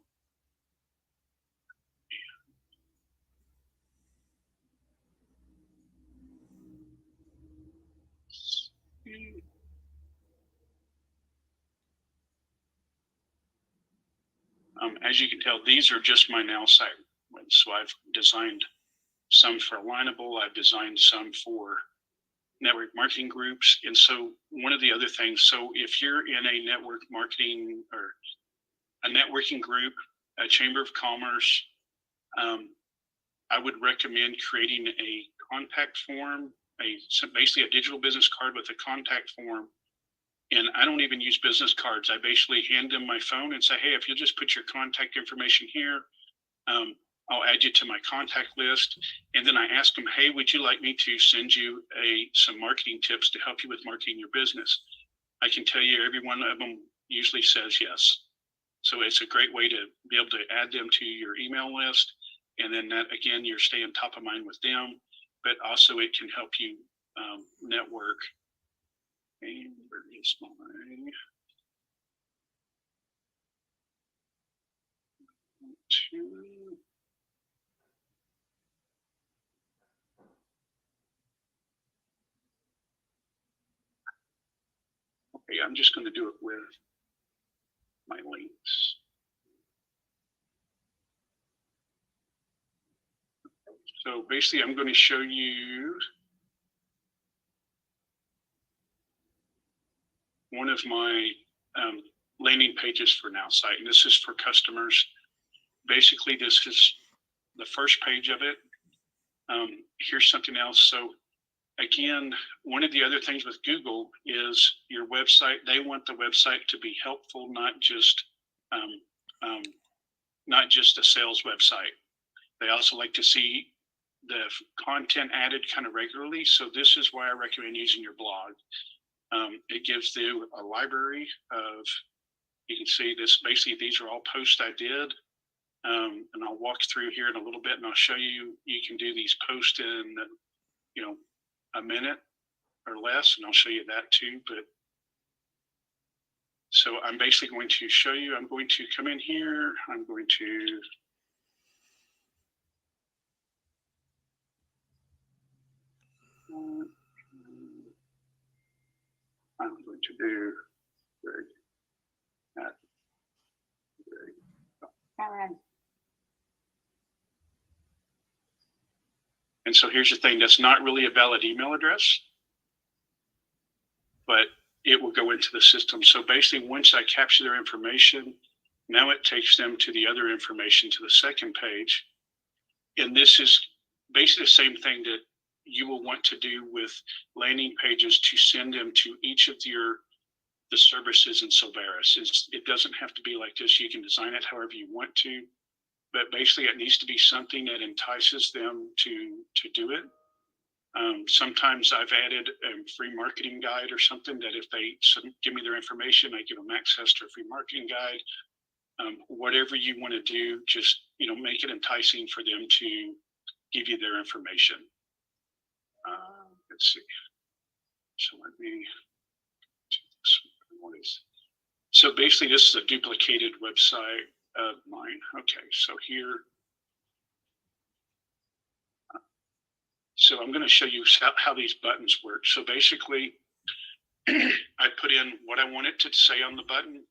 As you can tell, these are just my now site ones. So I've designed some for Alignable. I've designed some for network marketing groups. And so one of the other things, so if you're in a network marketing or a networking group, a chamber of commerce, I would recommend creating a contact form, basically a digital business card with a contact form. And I don't even use business cards. I basically hand them my phone and say, hey, if you'll just put your contact information here, I'll add you to my contact list. And then I ask them, hey, would you like me to send you some marketing tips to help you with marketing your business? I can tell you every one of them usually says yes. So it's a great way to be able to add them to your email list. And then that, again, you're staying top of mind with them, but also it can help you network. And where is my... Okay, I'm just going to do it with my links. So basically, I'm going to show you one of my landing pages for Now Site, and this is for customers. Basically, this is the first page of it. Here's something else. So again, one of the other things with Google is your website. They want the website to be helpful, not just a sales website. They also like to see the content added kind of regularly. So this is why I recommend using your blog. It gives you a library of, you can see this, basically these are all posts I did. And I'll walk through here in a little bit and I'll show you, you can do these posts in, a minute or less, and I'll show you that too. But so I'm basically going to show you, I'm going to come in here, I'm going to do and so here's the thing, that's not really a valid email address, but it will go into the system. So basically, once I capture their information, now it takes them to the other information, to the second page. And this is basically the same thing that you will want to do with landing pages to send them to each of the services in Silveris. It doesn't have to be like this. You can design it however you want to, but basically it needs to be something that entices them to do it. Sometimes I've added a free marketing guide or something that if they give me their information, I give them access to a free marketing guide. Whatever you want to do, just make it enticing for them to give you their information. Let's see. So let me do this one. So basically, this is a duplicated website of mine. Okay, so here. So I'm going to show you how these buttons work. So basically, I put in what I want it to say on the button.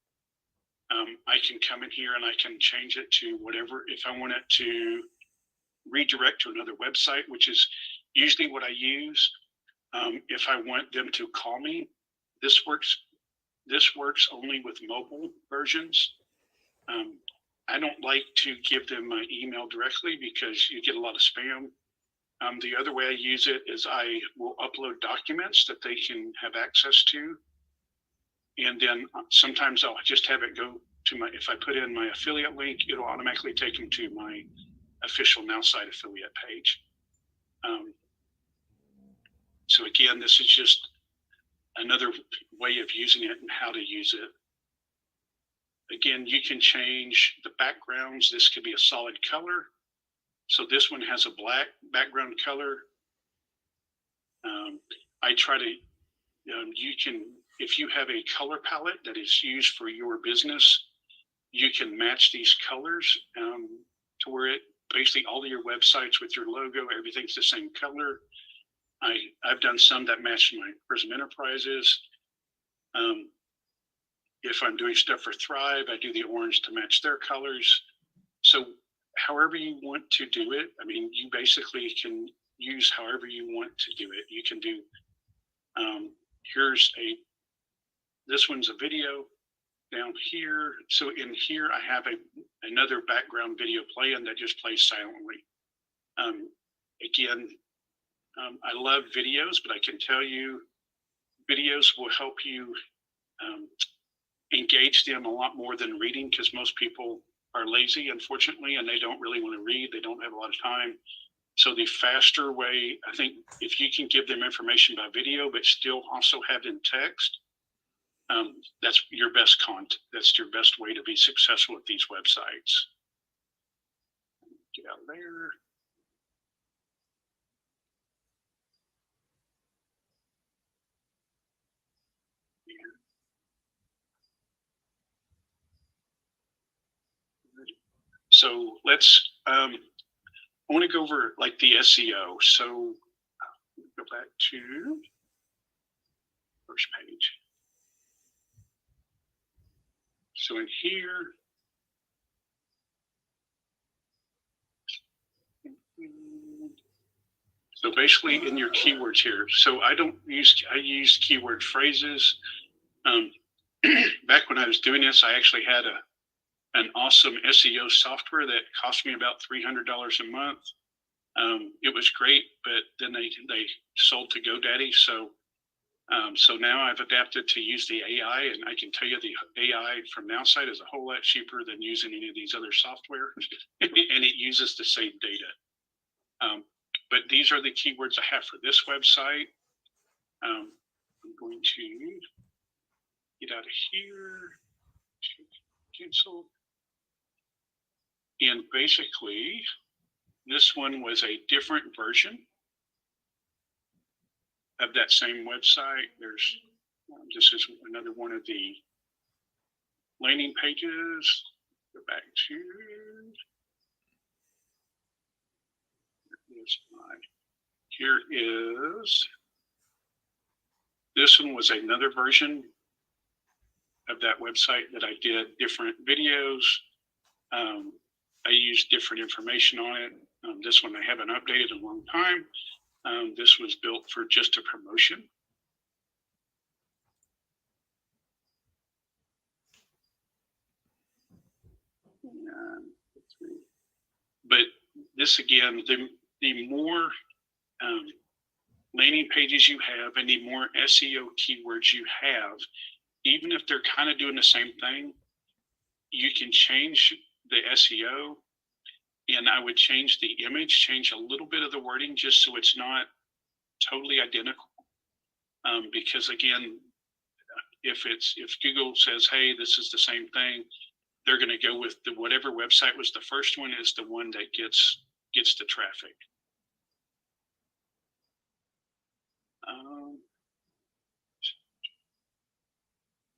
I can come in here and I can change it to whatever. If I want it to redirect to another website, which is usually what I use. If I want them to call me, this works only with mobile versions. I don't like to give them my email directly because you get a lot of spam. The other way I use it is I will upload documents that they can have access to. And then sometimes I'll just have it go to if I put in my affiliate link, it'll automatically take them to my official Now Site affiliate page. So again, this is just another way of using it and how to use it. Again, you can change the backgrounds. This could be a solid color. So this one has a black background color. I try to, you can, if you have a color palette that is used for your business, you can match these colors to where it basically all of your websites with your logo, everything's the same color. I've done some that match my Prism Enterprises. If I'm doing stuff for Thrive, I do the orange to match their colors. So however you want to do it, I mean, you basically can use however you want to do it. You can do, this one's a video down here. So in here, I have another background video playing that just plays silently. Again, I love videos, but I can tell you videos will help you engage them a lot more than reading, because most people are lazy, unfortunately, and they don't really want to read. They don't have a lot of time. So the faster way, I think, if you can give them information by video, but still also have it in text, that's your best content. That's your best way to be successful with these websites. Get out of there. So let's, I want to go over like the SEO. So go back to first page. So in here, so basically in your keywords here. So I use keyword phrases. Back when I was doing this, I actually had an awesome SEO software that cost me about $300 a month. It was great, but then they sold to GoDaddy. So now I've adapted to use the AI, and I can tell you the AI from NowSite is a whole lot cheaper than using any of these other software, and it uses the same data. But these are the keywords I have for this website. I'm going to get out of here, cancel. And basically, this one was a different version of that same website. There's, this is another one of the landing pages. Go back to, here is, this one was another version of that website that I did different videos. I used different information on it. This one I haven't updated in a long time. This was built for just a promotion. But this again, the more landing pages you have and the more SEO keywords you have, even if they're kind of doing the same thing, you can change the SEO, and I would change the image, change a little bit of the wording just so it's not totally identical. Because again, if Google says, hey, this is the same thing, they're going to go with whatever website was the first one is the one that gets the traffic.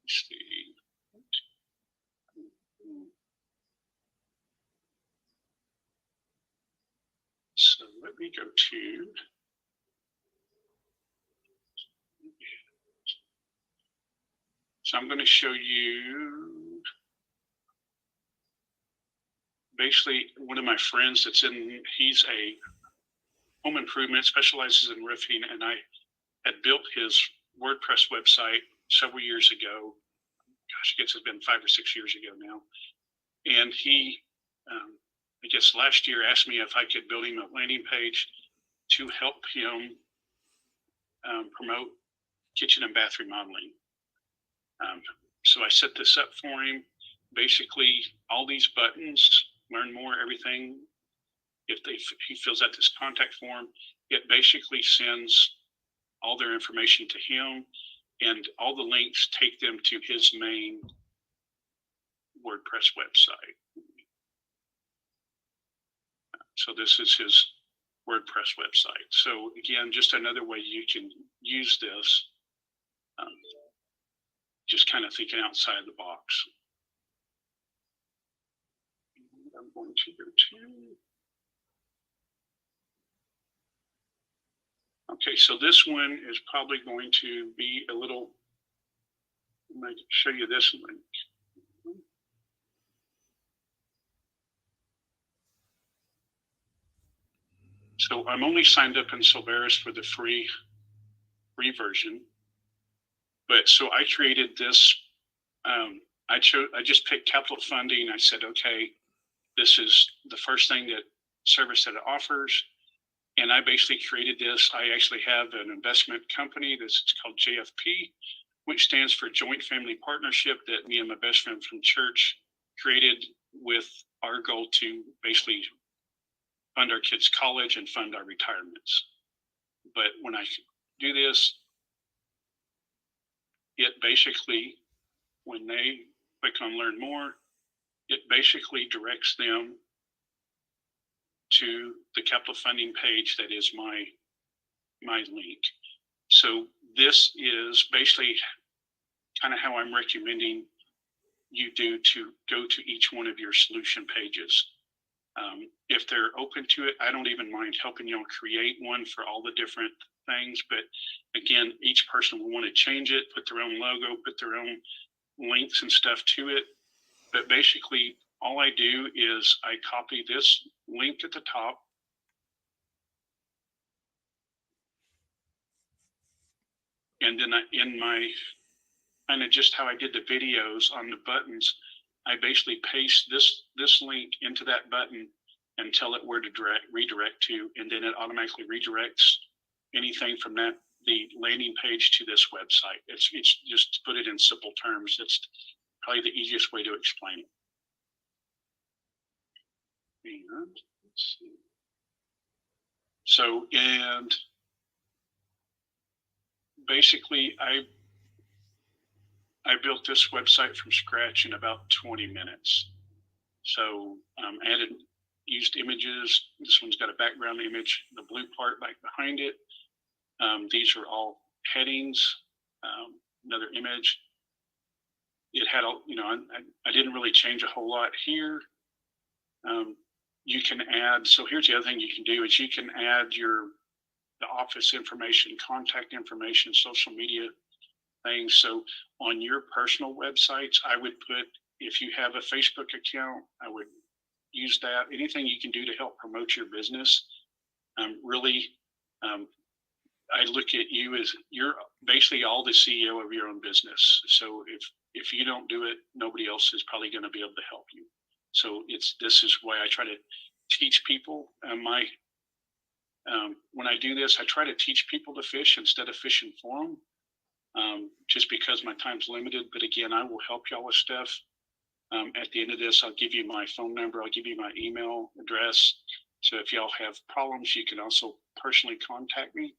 Let's see. So let me go to, so I'm going to show you basically one of my friends he's a home improvement, specializes in roofing, and I had built his WordPress website several years ago. Gosh, I guess it's been 5 or 6 years ago now. And he, I guess last year, asked me if I could build him a landing page to help him promote kitchen and bath remodeling. So I set this up for him. Basically, all these buttons, learn more, everything. If he fills out this contact form, it basically sends all their information to him, and all the links take them to his main WordPress website. So this is his WordPress website. So again, just another way you can use this, just kind of thinking outside the box. I'm going to go to, okay, so this one is probably going to be a little, I'm going to show you this link. So I'm only signed up in Silveris for the free version. But so I created this, I just picked capital funding. I said, okay, this is the first thing that service that it offers. And I basically created this. I actually have an investment company that's called JFP, which stands for Joint Family Partnership, that me and my best friend from church created with our goal to basically fund our kids' college and fund our retirements. But when I do this, it basically, when they click on learn more, it basically directs them to the capital funding page that is my link. So this is basically kind of how I'm recommending you do to go to each one of your solution pages. If they're open to it, I don't even mind helping y'all create one for all the different things. But again, each person will want to change it, put their own logo, put their own links and stuff to it. But basically, all I do is I copy this link at the top. And then in my kind of just how I did the videos on the buttons, I basically paste this link into that button and tell it where to redirect to, and then it automatically redirects anything from the landing page to this website. It's just to put it in simple terms. It's probably the easiest way to explain it. And let's see. So, and basically I built this website from scratch in about 20 minutes. So used images. This one's got a background image, the blue part back behind it. These are all headings. Another image. It had, I didn't really change a whole lot here. You can add, so here's the other thing you can do is you can add the office information, contact information, social media things. So on your personal websites, I would put, if you have a Facebook account, I would use that. Anything you can do to help promote your business. I look at you as you're basically all the CEO of your own business. So if you don't do it, nobody else is probably going to be able to help you. So this is why I try to teach people. When I do this, I try to teach people to fish instead of fishing for them. Just because my time's limited. But again, I will help y'all with stuff. At the end of this, I'll give you my phone number. I'll give you my email address. So if y'all have problems, you can also personally contact me.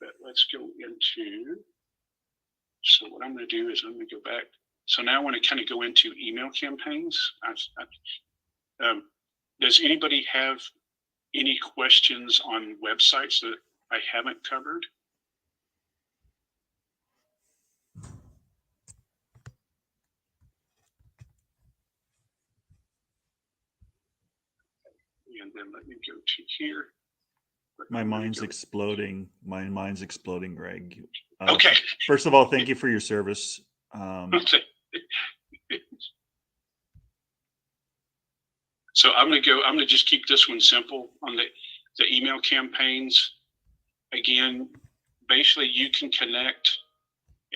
But let's go into, so what I'm going to do is I'm going to go back. So now I want to kind of go into email campaigns. Does anybody have any questions on websites that I haven't covered? And then let me go to here. My mind's exploding. My mind's exploding, Greg. Okay. First of all, thank you for your service. So I'm going to just keep this one simple on the email campaigns. Again, basically you can connect,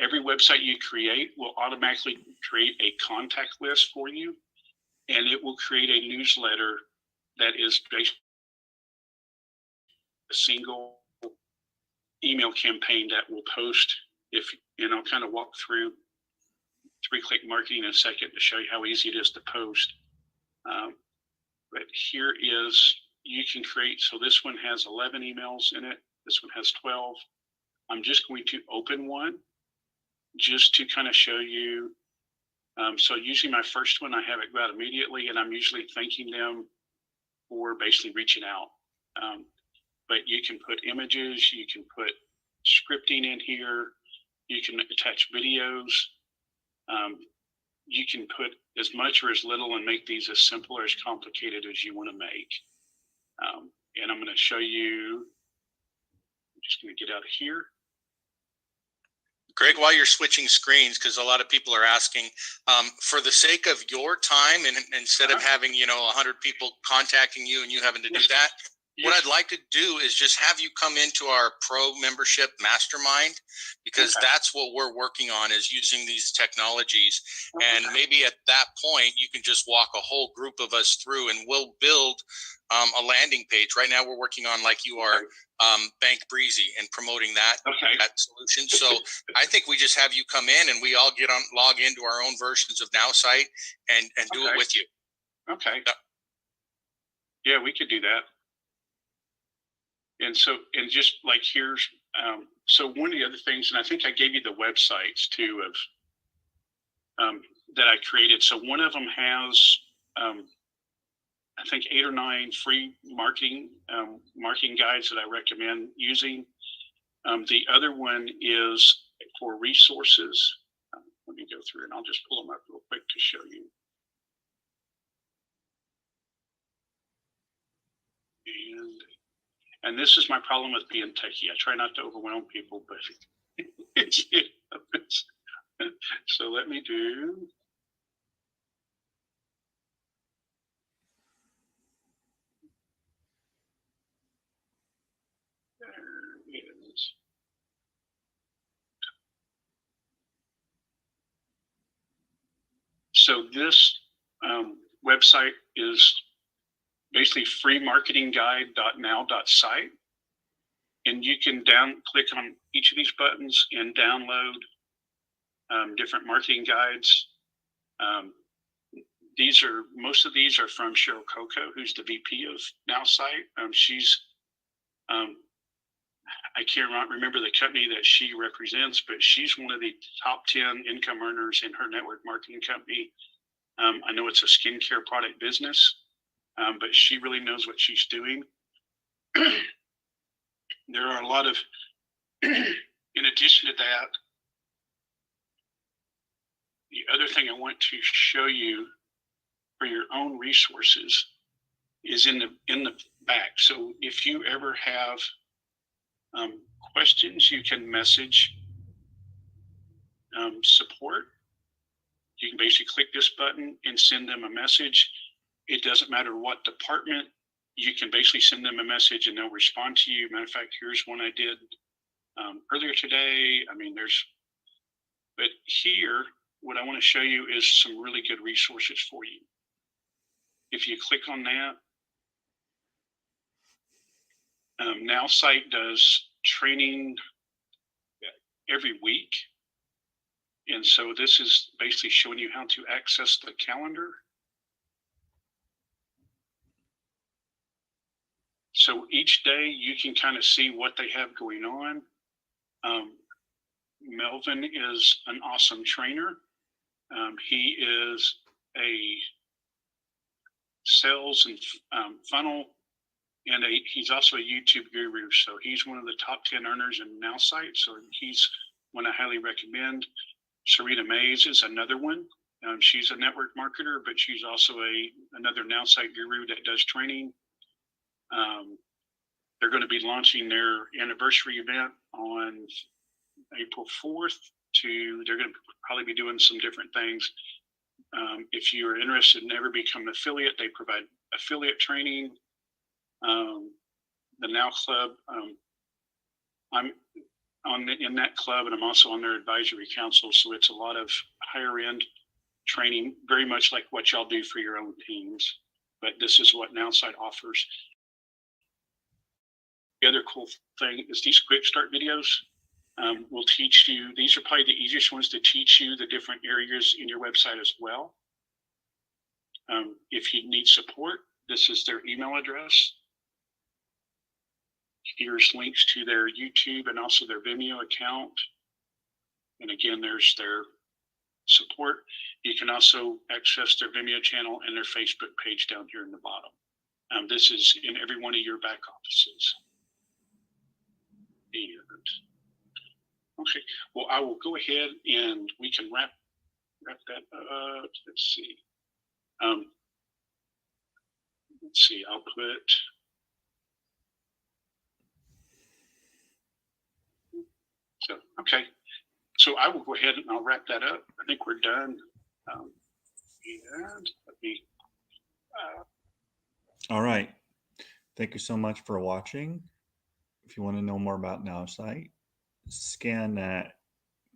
every website you create will automatically create a contact list for you, and it will create a newsletter that is basically a single email campaign that will post. And I'll kind of walk through 3-click marketing in a second to show you how easy it is to post. But here is, you can create, so this one has 11 emails in it. This one has 12. I'm just going to open one just to kind of show you. So usually my first one, I have it go out immediately, and I'm usually thanking them for basically reaching out. But you can put images, you can put scripting in here, you can attach videos. You can put as much or as little and make these as simple or as complicated as you want to make. And I'm going to show you, I'm just going to get out of here. Greg, while you're switching screens, because a lot of people are asking, for the sake of your time, and instead of having 100 people contacting you and you having to do that, what I'd like to do is just have you come into our pro membership mastermind, because that's what we're working on, is using these technologies. And maybe at that point, you can just walk a whole group of us through, and we'll build a landing page. Right now, we're working on, like you are, Bank Breezy, and promoting that solution. So I think we just have you come in, and we all log into our own versions of NowSite and do it with you. Okay. Yeah, we could do that. And so, and just like here's, so one of the other things, and I think I gave you the websites too of that I created. So one of them has, I think 8 or 9 free marketing guides that I recommend using. The other one is for resources. Let me go through and I'll just pull them up real quick to show you. And this is my problem with being techie. I try not to overwhelm people, but so let me do. There it is. So this website is basically freemarketingguide.now.site. And you can click on each of these buttons and download different marketing guides. Most of these are from Cheryl Coco, who's the VP of NowSite. She's, I can't remember the company that she represents, but she's one of the top 10 income earners in her network marketing company. I know it's a skincare product business, but she really knows what she's doing. There are a lot of, in addition to that, the other thing I want to show you for your own resources is in the back. So if you ever have questions, you can message support. You can basically click this button and send them a message. It doesn't matter what department. You can basically send them a message and they'll respond to you. Matter of fact, here's one I did earlier today. I mean, but here, what I want to show you is some really good resources for you. If you click on that, NowSite does training every week. And so this is basically showing you how to access the calendar. So each day you can kind of see what they have going on. Melvin is an awesome trainer. He is a sales and funnel, and he's also a YouTube guru. So he's one of the top 10 earners in NowSite. So he's one I highly recommend. Serena Mays is another one. She's a network marketer, but she's also another NowSite guru that does training. They're going to be launching their anniversary event on April 4th. They're going to probably be doing some different things. If you're interested in ever becoming an affiliate, they provide affiliate training. The Now Club, I'm in that club, and I'm also on their advisory council. So it's a lot of higher end training, very much like what y'all do for your own teams. But this is what NowSite offers. The other cool thing is these quick start videos will teach you. These are probably the easiest ones to teach you the different areas in your website as well. If you need support, this is their email address. Here's links to their YouTube and also their Vimeo account. And again, there's their support. You can also access their Vimeo channel and their Facebook page down here in the bottom. This is in every one of your back offices. And okay, well, I will go ahead and we can wrap that up. Let's see. I'll put. So, okay. So I will go ahead and I'll wrap that up. I think we're done. And let me. All right. Thank you so much for watching. If you want to know more about NowSite, scan that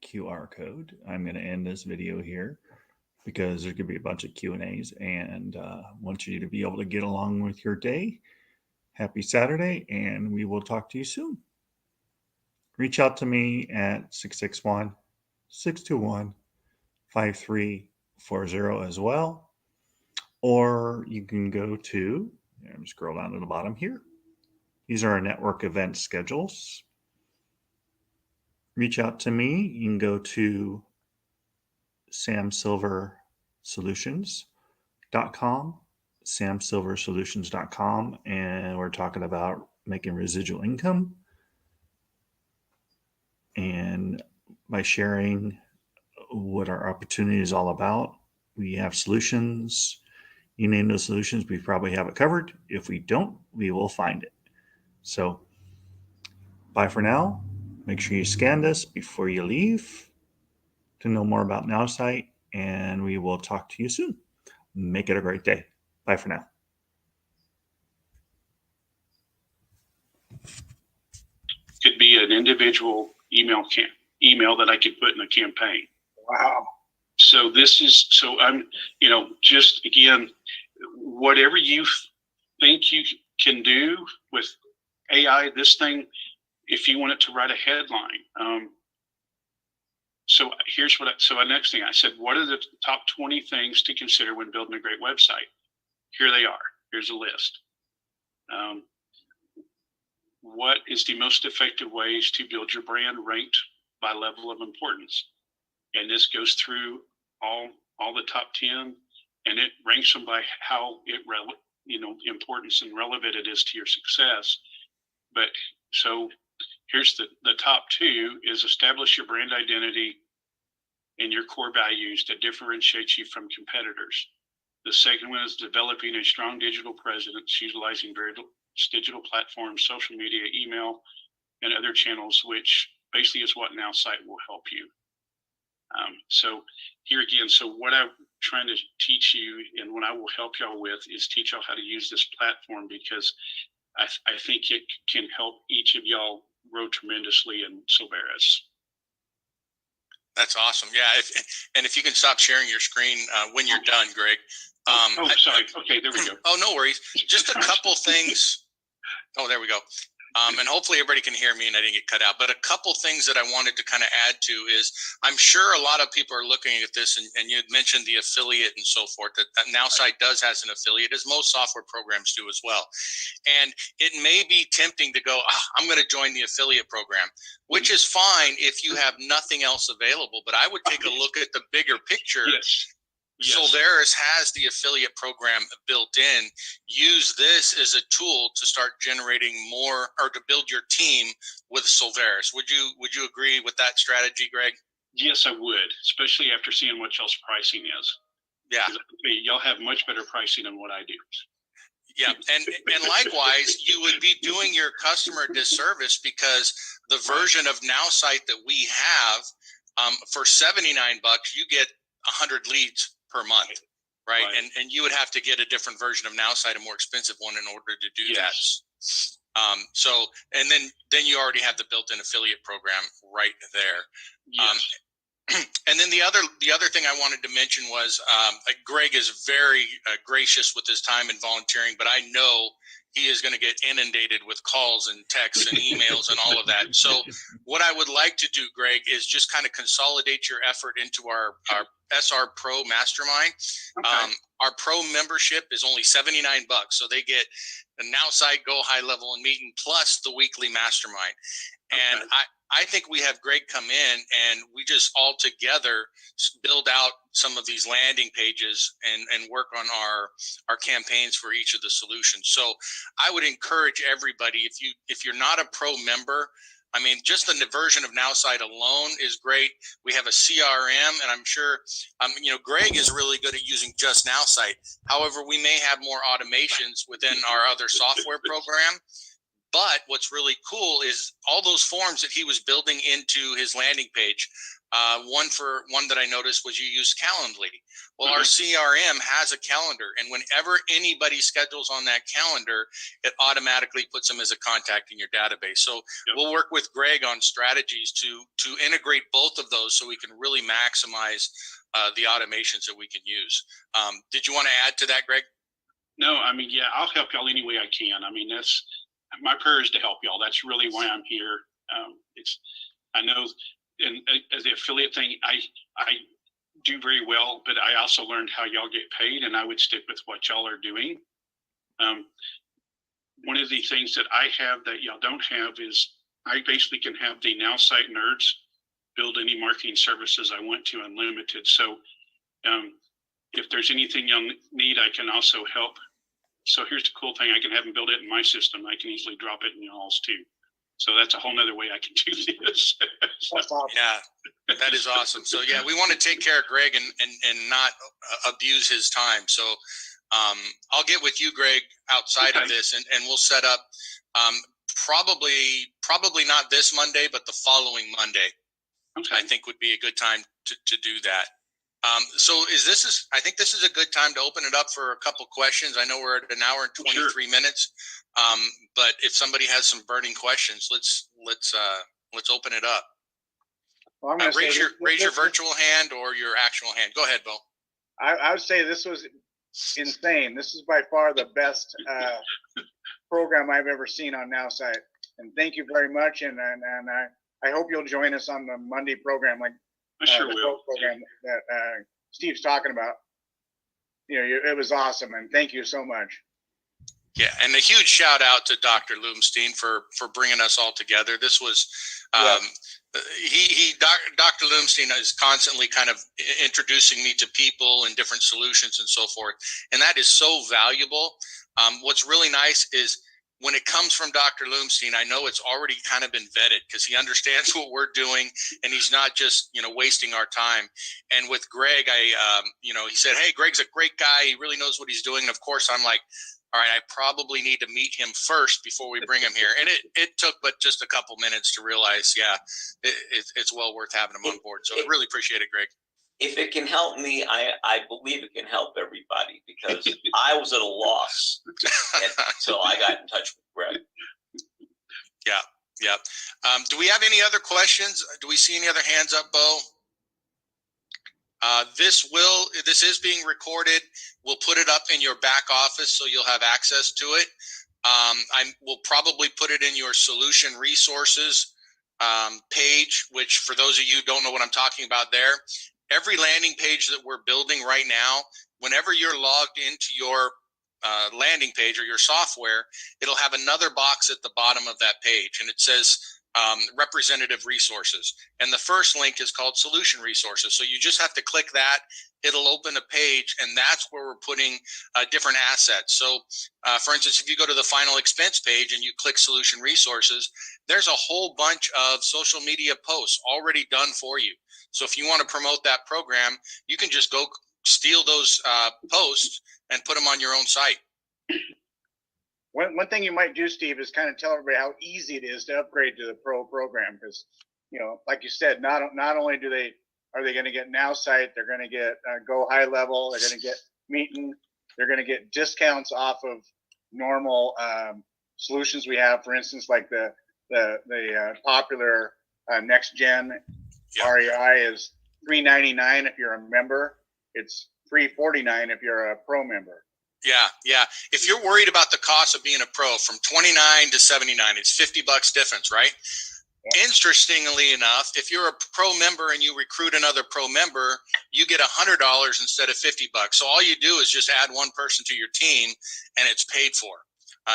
QR code. I'm going to end this video here because there's going to be a bunch of Q&As, and want you to be able to get along with your day. Happy Saturday, and we will talk to you soon. Reach out to me at 661-621-5340 as well. Or you can go to, scroll down to the bottom here. These are our network event schedules. Reach out to me. You can go to samsilversolutions.com, samsilversolutions.com, and we're talking about making residual income. And by sharing what our opportunity is all about, we have solutions. You name those solutions, we probably have it covered. If we don't, we will find it. So bye for now. Make sure you scan this before you leave to know more about NowSite, and we will talk to you soon. Make it a great day. Bye for now. Could be an individual email that I could put in a campaign. Wow. So I'm, just again, whatever you think you can do with AI, this thing, if you want it to write a headline. So here's the next thing I said, what are the top 20 things to consider when building a great website? Here they are. Here's a list. What is the most effective ways to build your brand ranked by level of importance? And this goes through all the top 10, and it ranks them by how importance and relevant it is to your success. But so here's the top 2 is establish your brand identity and your core values that differentiate you from competitors. The second one is developing a strong digital presence, utilizing various digital platforms, social media, email, and other channels, which basically is what NowSite will help you. So here again, so what I'm trying to teach you and what I will help y'all with is teach y'all how to use this platform, because I think it can help each of y'all grow tremendously in Silveris. That's awesome. Yeah. If you can stop sharing your screen when you're done, Greg. Sorry. Okay, there we go. Oh, no worries. Just a couple things. Oh, there we go. And hopefully everybody can hear me and I didn't get cut out. But a couple things that I wanted to kind of add to is I'm sure a lot of people are looking at this, and you had mentioned the affiliate and so forth, that NowSite does has an affiliate, as most software programs do as well. And it may be tempting to go, I'm going to join the affiliate program, which is fine if you have nothing else available. But I would take a look at the bigger picture. Yes. Silveris has the affiliate program built in. Use this as a tool to start generating more, or to build your team with Silveris. Would you agree with that strategy, Greg? Yes, I would, especially after seeing what y'all's pricing is. Yeah. Y'all have much better pricing than what I do. Yeah, and likewise, you would be doing your customer a disservice, because the version of NowSite that we have, for $79, you get 100 leads per month, right? And you would have to get a different version of NowSite, a more expensive one, in order to do that. So, and then you already have the built-in affiliate program right there. Yes. And then the other thing I wanted to mention was Greg is very gracious with his time and volunteering, but I know he is going to get inundated with calls and texts and emails and all of that. So what I would like to do, Greg, is just kind of consolidate your effort into our SR Pro Mastermind. Okay. Our Pro membership is only $79, so they get the NowSite Go High Level and Meeting plus the weekly Mastermind. And I think we have Greg come in and we just all together build out some of these landing pages and work on our campaigns for each of the solutions. So I would encourage everybody, if you're not a pro member, I mean, just the version of NowSite alone is great. We have a CRM, and I'm sure, Greg is really good at using just NowSite. However, we may have more automations within our other software program. But what's really cool is all those forms that he was building into his landing page. One that I noticed was you use Calendly. Well, our CRM has a calendar, and whenever anybody schedules on that calendar, it automatically puts them as a contact in your database. So we'll work with Greg on strategies to integrate both of those so we can really maximize the automations that we can use. Did you want to add to that, Greg? No, I mean, yeah, I'll help y'all any way I can. I mean, that's my prayer is to help y'all. That's really why I'm here. I know, and as the affiliate thing, I do very well, but I also learned how y'all get paid, and I would stick with what y'all are doing. One of the things that I have that y'all don't have is I basically can have the NowSite nerds build any marketing services I want to unlimited. So if there's anything y'all need, I can also help. So here's the cool thing. I can have them build it in my system. I can easily drop it in y'all's too. So that's a whole nother way I can do this. Yeah, that is awesome. So yeah, we want to take care of Greg and not abuse his time. So I'll get with you, Greg, outside of this, and we'll set up probably not this Monday, but the following Monday. Okay. I think would be a good time to do that. So I think this is a good time to open it up for a couple questions. I know we're at an hour and 23 minutes, but if somebody has some burning questions, let's open it up. Well, raise your virtual hand or your actual hand. Go ahead, Bo. I would say this was insane. This is by far the best program I've ever seen on NowSite. And thank you very much. And I hope you'll join us on the Monday program, like I sure will. Program that Steve's talking about. It was awesome, and thank you so much. Yeah, and a huge shout out to Dr. Lumstein for bringing us all together. This was Dr. Lumstein is constantly kind of introducing me to people and different solutions and so forth, and that is so valuable. What's really nice is when it comes from Dr. Lumstein, I know it's already kind of been vetted because he understands what we're doing and he's not just, wasting our time. And with Greg, he said, hey, Greg's a great guy. He really knows what he's doing. And of course, I'm like, all right, I probably need to meet him first before we bring him here. And it took but just a couple minutes to realize, it's well worth having him on board. So I really appreciate it, Greg. If it can help me, I believe it can help everybody because I was at a loss until I got in touch with Greg. Yeah. Do we have any other questions? Do we see any other hands up, Bo? This is being recorded. We'll put it up in your back office so you'll have access to it. We'll probably put it in your solution resources page, which for those of you who don't know what I'm talking about there, every landing page that we're building right now, whenever you're logged into your landing page or your software, it'll have another box at the bottom of that page, and it says representative resources. And the first link is called solution resources. So you just have to click that. It'll open a page, and that's where we're putting different assets. So, for instance, if you go to the final expense page and you click solution resources, there's a whole bunch of social media posts already done for you. So if you want to promote that program, you can just go steal those posts and put them on your own site. One thing you might do, Steve, is kind of tell everybody how easy it is to upgrade to the pro program because, like you said, not only are they going to get NowSite, they're going to get Go High Level, they're going to get Meetin, they're going to get discounts off of normal solutions we have. For instance, like the popular Next Gen REI is $3.99 if you're a member. It's $3.49 if you're a pro member. Yeah. If you're worried about the cost of being a pro, from $29 to $79, it's $50 difference, right? Yeah. Interestingly enough, if you're a pro member and you recruit another pro member, you get $100 instead of $50. So all you do is just add one person to your team, and it's paid for.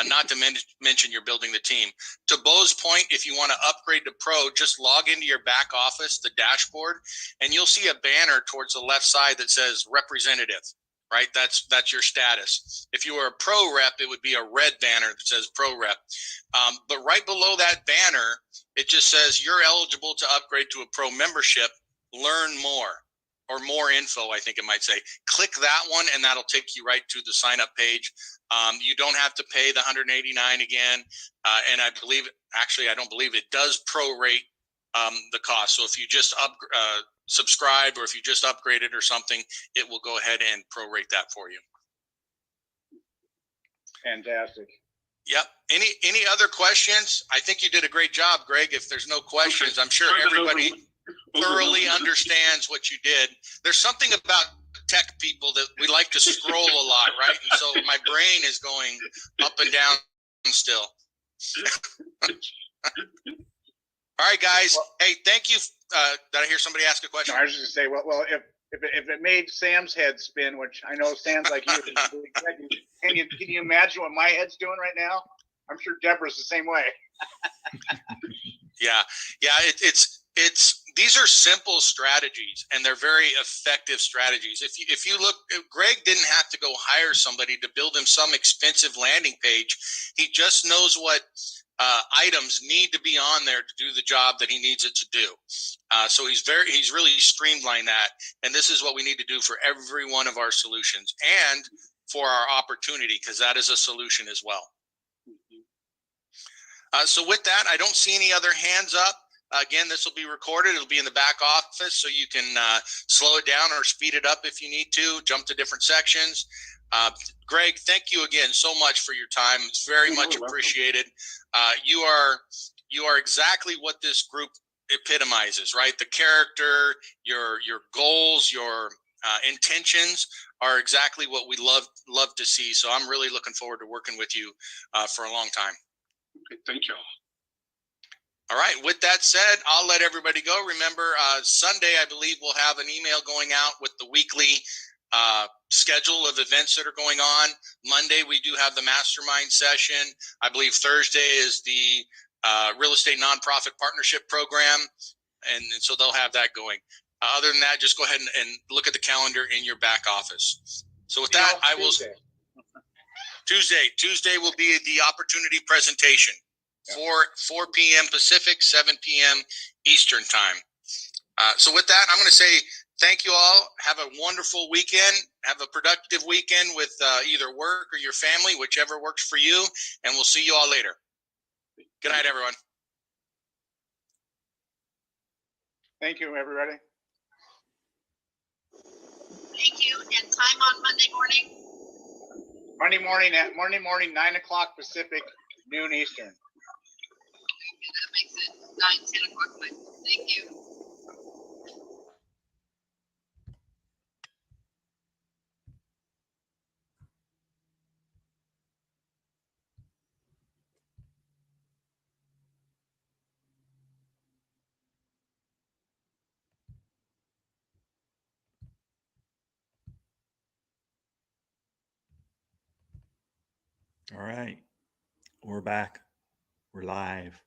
not to mention you're building the team. To Bo's point, if you want to upgrade to Pro, just log into your back office, the dashboard, and you'll see a banner towards the left side that says representative, right? That's your status. If you were a Pro rep, it would be a red banner that says Pro rep. But right below that banner, it just says you're eligible to upgrade to a Pro membership. Learn more, or more info, I think it might say. Click that one, and that'll take you right to the sign up page. You don't have to pay the $189 again. And I don't believe it does prorate the cost. So if you just subscribe, or if you just upgraded or something, it will go ahead and prorate that for you. Fantastic. Yep. Any other questions? I think you did a great job, Greg. If there's no questions, I'm sure everybody thoroughly understands what you did. There's something about tech people that we like to scroll a lot, right? And so my brain is going up and down still. All right, guys. Hey, thank you. Did I hear somebody ask a question? No, I was just gonna say, well, if it made Sam's head spin, which I know Sam's like you, can you imagine what my head's doing right now? I'm sure Deborah's the same way. Yeah. It's these are simple strategies, and they're very effective strategies. If you look, Greg didn't have to go hire somebody to build him some expensive landing page. He just knows what items need to be on there to do the job that he needs it to do. So he's really streamlined that, and this is what we need to do for every one of our solutions and for our opportunity, because that is a solution as well. So with that, I don't see any other hands up. Again, this will be recorded. It'll be in the back office, so you can slow it down or speed it up if you need to, jump to different sections. Greg, thank you again so much for your time. It's very much appreciated. You are exactly what this group epitomizes, right? The character, your goals, your intentions are exactly what we love to see. So I'm really looking forward to working with you for a long time. Okay, thank you. All right. With that said, I'll let everybody go. Remember, Sunday, I believe we'll have an email going out with the weekly schedule of events that are going on. Monday, we do have the mastermind session. I believe Thursday is the real estate nonprofit partnership program. And so they'll have that going. Other than that, just go ahead and look at the calendar in your back office. So with that, I will. Tuesday will be the opportunity presentation. 4 p.m. Pacific, 7 p.m. Eastern time. So with that, I'm going to say thank you all. Have a wonderful weekend. Have a productive weekend with either work or your family, whichever works for you. And we'll see you all later. Good night, everyone. Thank you, everybody. Thank you. And time on Monday morning? Monday morning, 9 o'clock Pacific, noon Eastern. That makes it 9, 10 o'clock. Thank you. All right. We're back. We're live.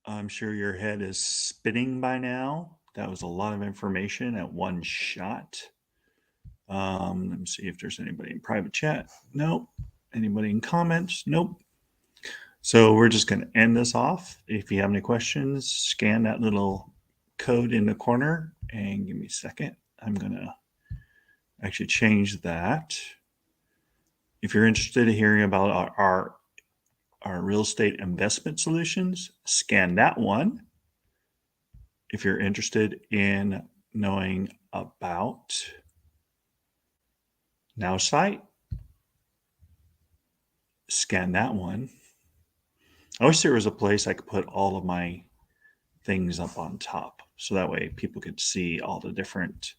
I'm sure your head is spinning by now. That was a lot of information at one shot. Let me see if there's anybody in private chat. Nope. Anybody in comments? Nope. So we're just going to end this off. If you have any questions, scan that little code in the corner and give me a second. I'm going to actually change that. If you're interested in hearing about our real estate investment solutions, scan that one. If you're interested in knowing about NowSite, scan that one. I wish there was a place I could put all of my things up on top, so that way people could see all the different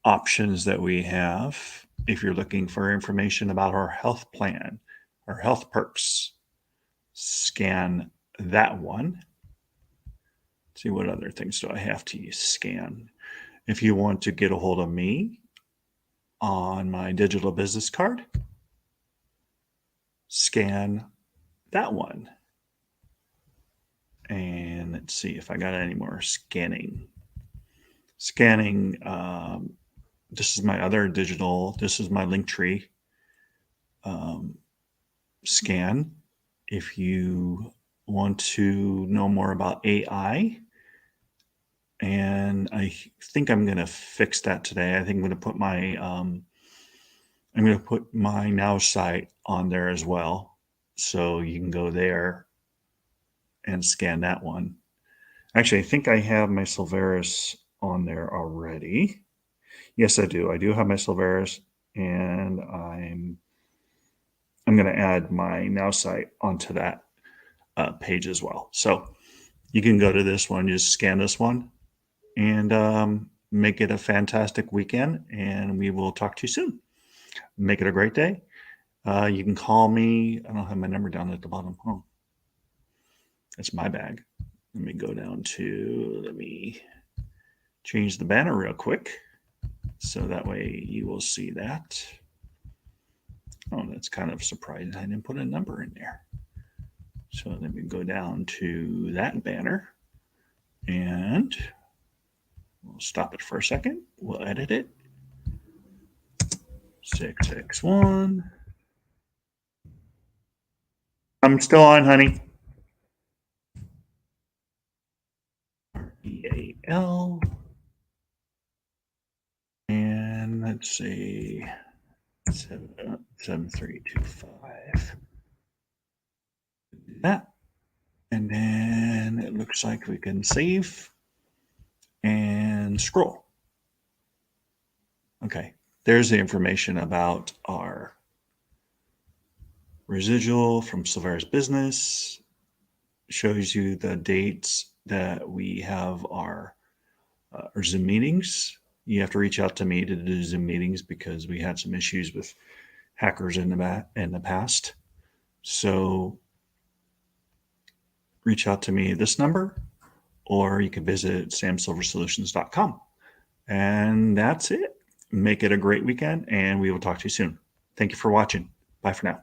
options that we have. If you're looking for information about our health plan, our health perks, scan that one. Let's see, what other things do I have to scan? If you want to get a hold of me on my digital business card, scan that one. And let's see if I got any more scanning. Scanning, this is my other digital, this is my Linktree scan. If you want to know more about AI, and I think I'm going to fix that today. I think I'm going to put my Now site on there as well, so you can go there and scan that one. Actually, I think I have my Silveris on there already. Yes, I do. I do have my Silveris, and I'm going to add my Now site onto that page as well. So you can go to this one, just scan this one, and make it a fantastic weekend. And we will talk to you soon. Make it a great day. You can call me. I don't have my number down at the bottom. Oh, that's my bag. Let me go down to, let me change the banner real quick, so that way you will see that. Oh, that's kind of surprising. I didn't put a number in there. So let me go down to that banner, and we'll stop it for a second. We'll edit it. 661. I'm still on, honey. REAL. And let's see. 7325. That. And then it looks like we can save and scroll. Okay. There's the information about our residual from Silveris Business. Shows you the dates that we have our Zoom meetings. You have to reach out to me to do Zoom meetings because we had some issues with hackers in the past. So reach out to me at this number, or you can visit samsilversolutions.com. And that's it. Make it a great weekend, and we will talk to you soon. Thank you for watching. Bye for now.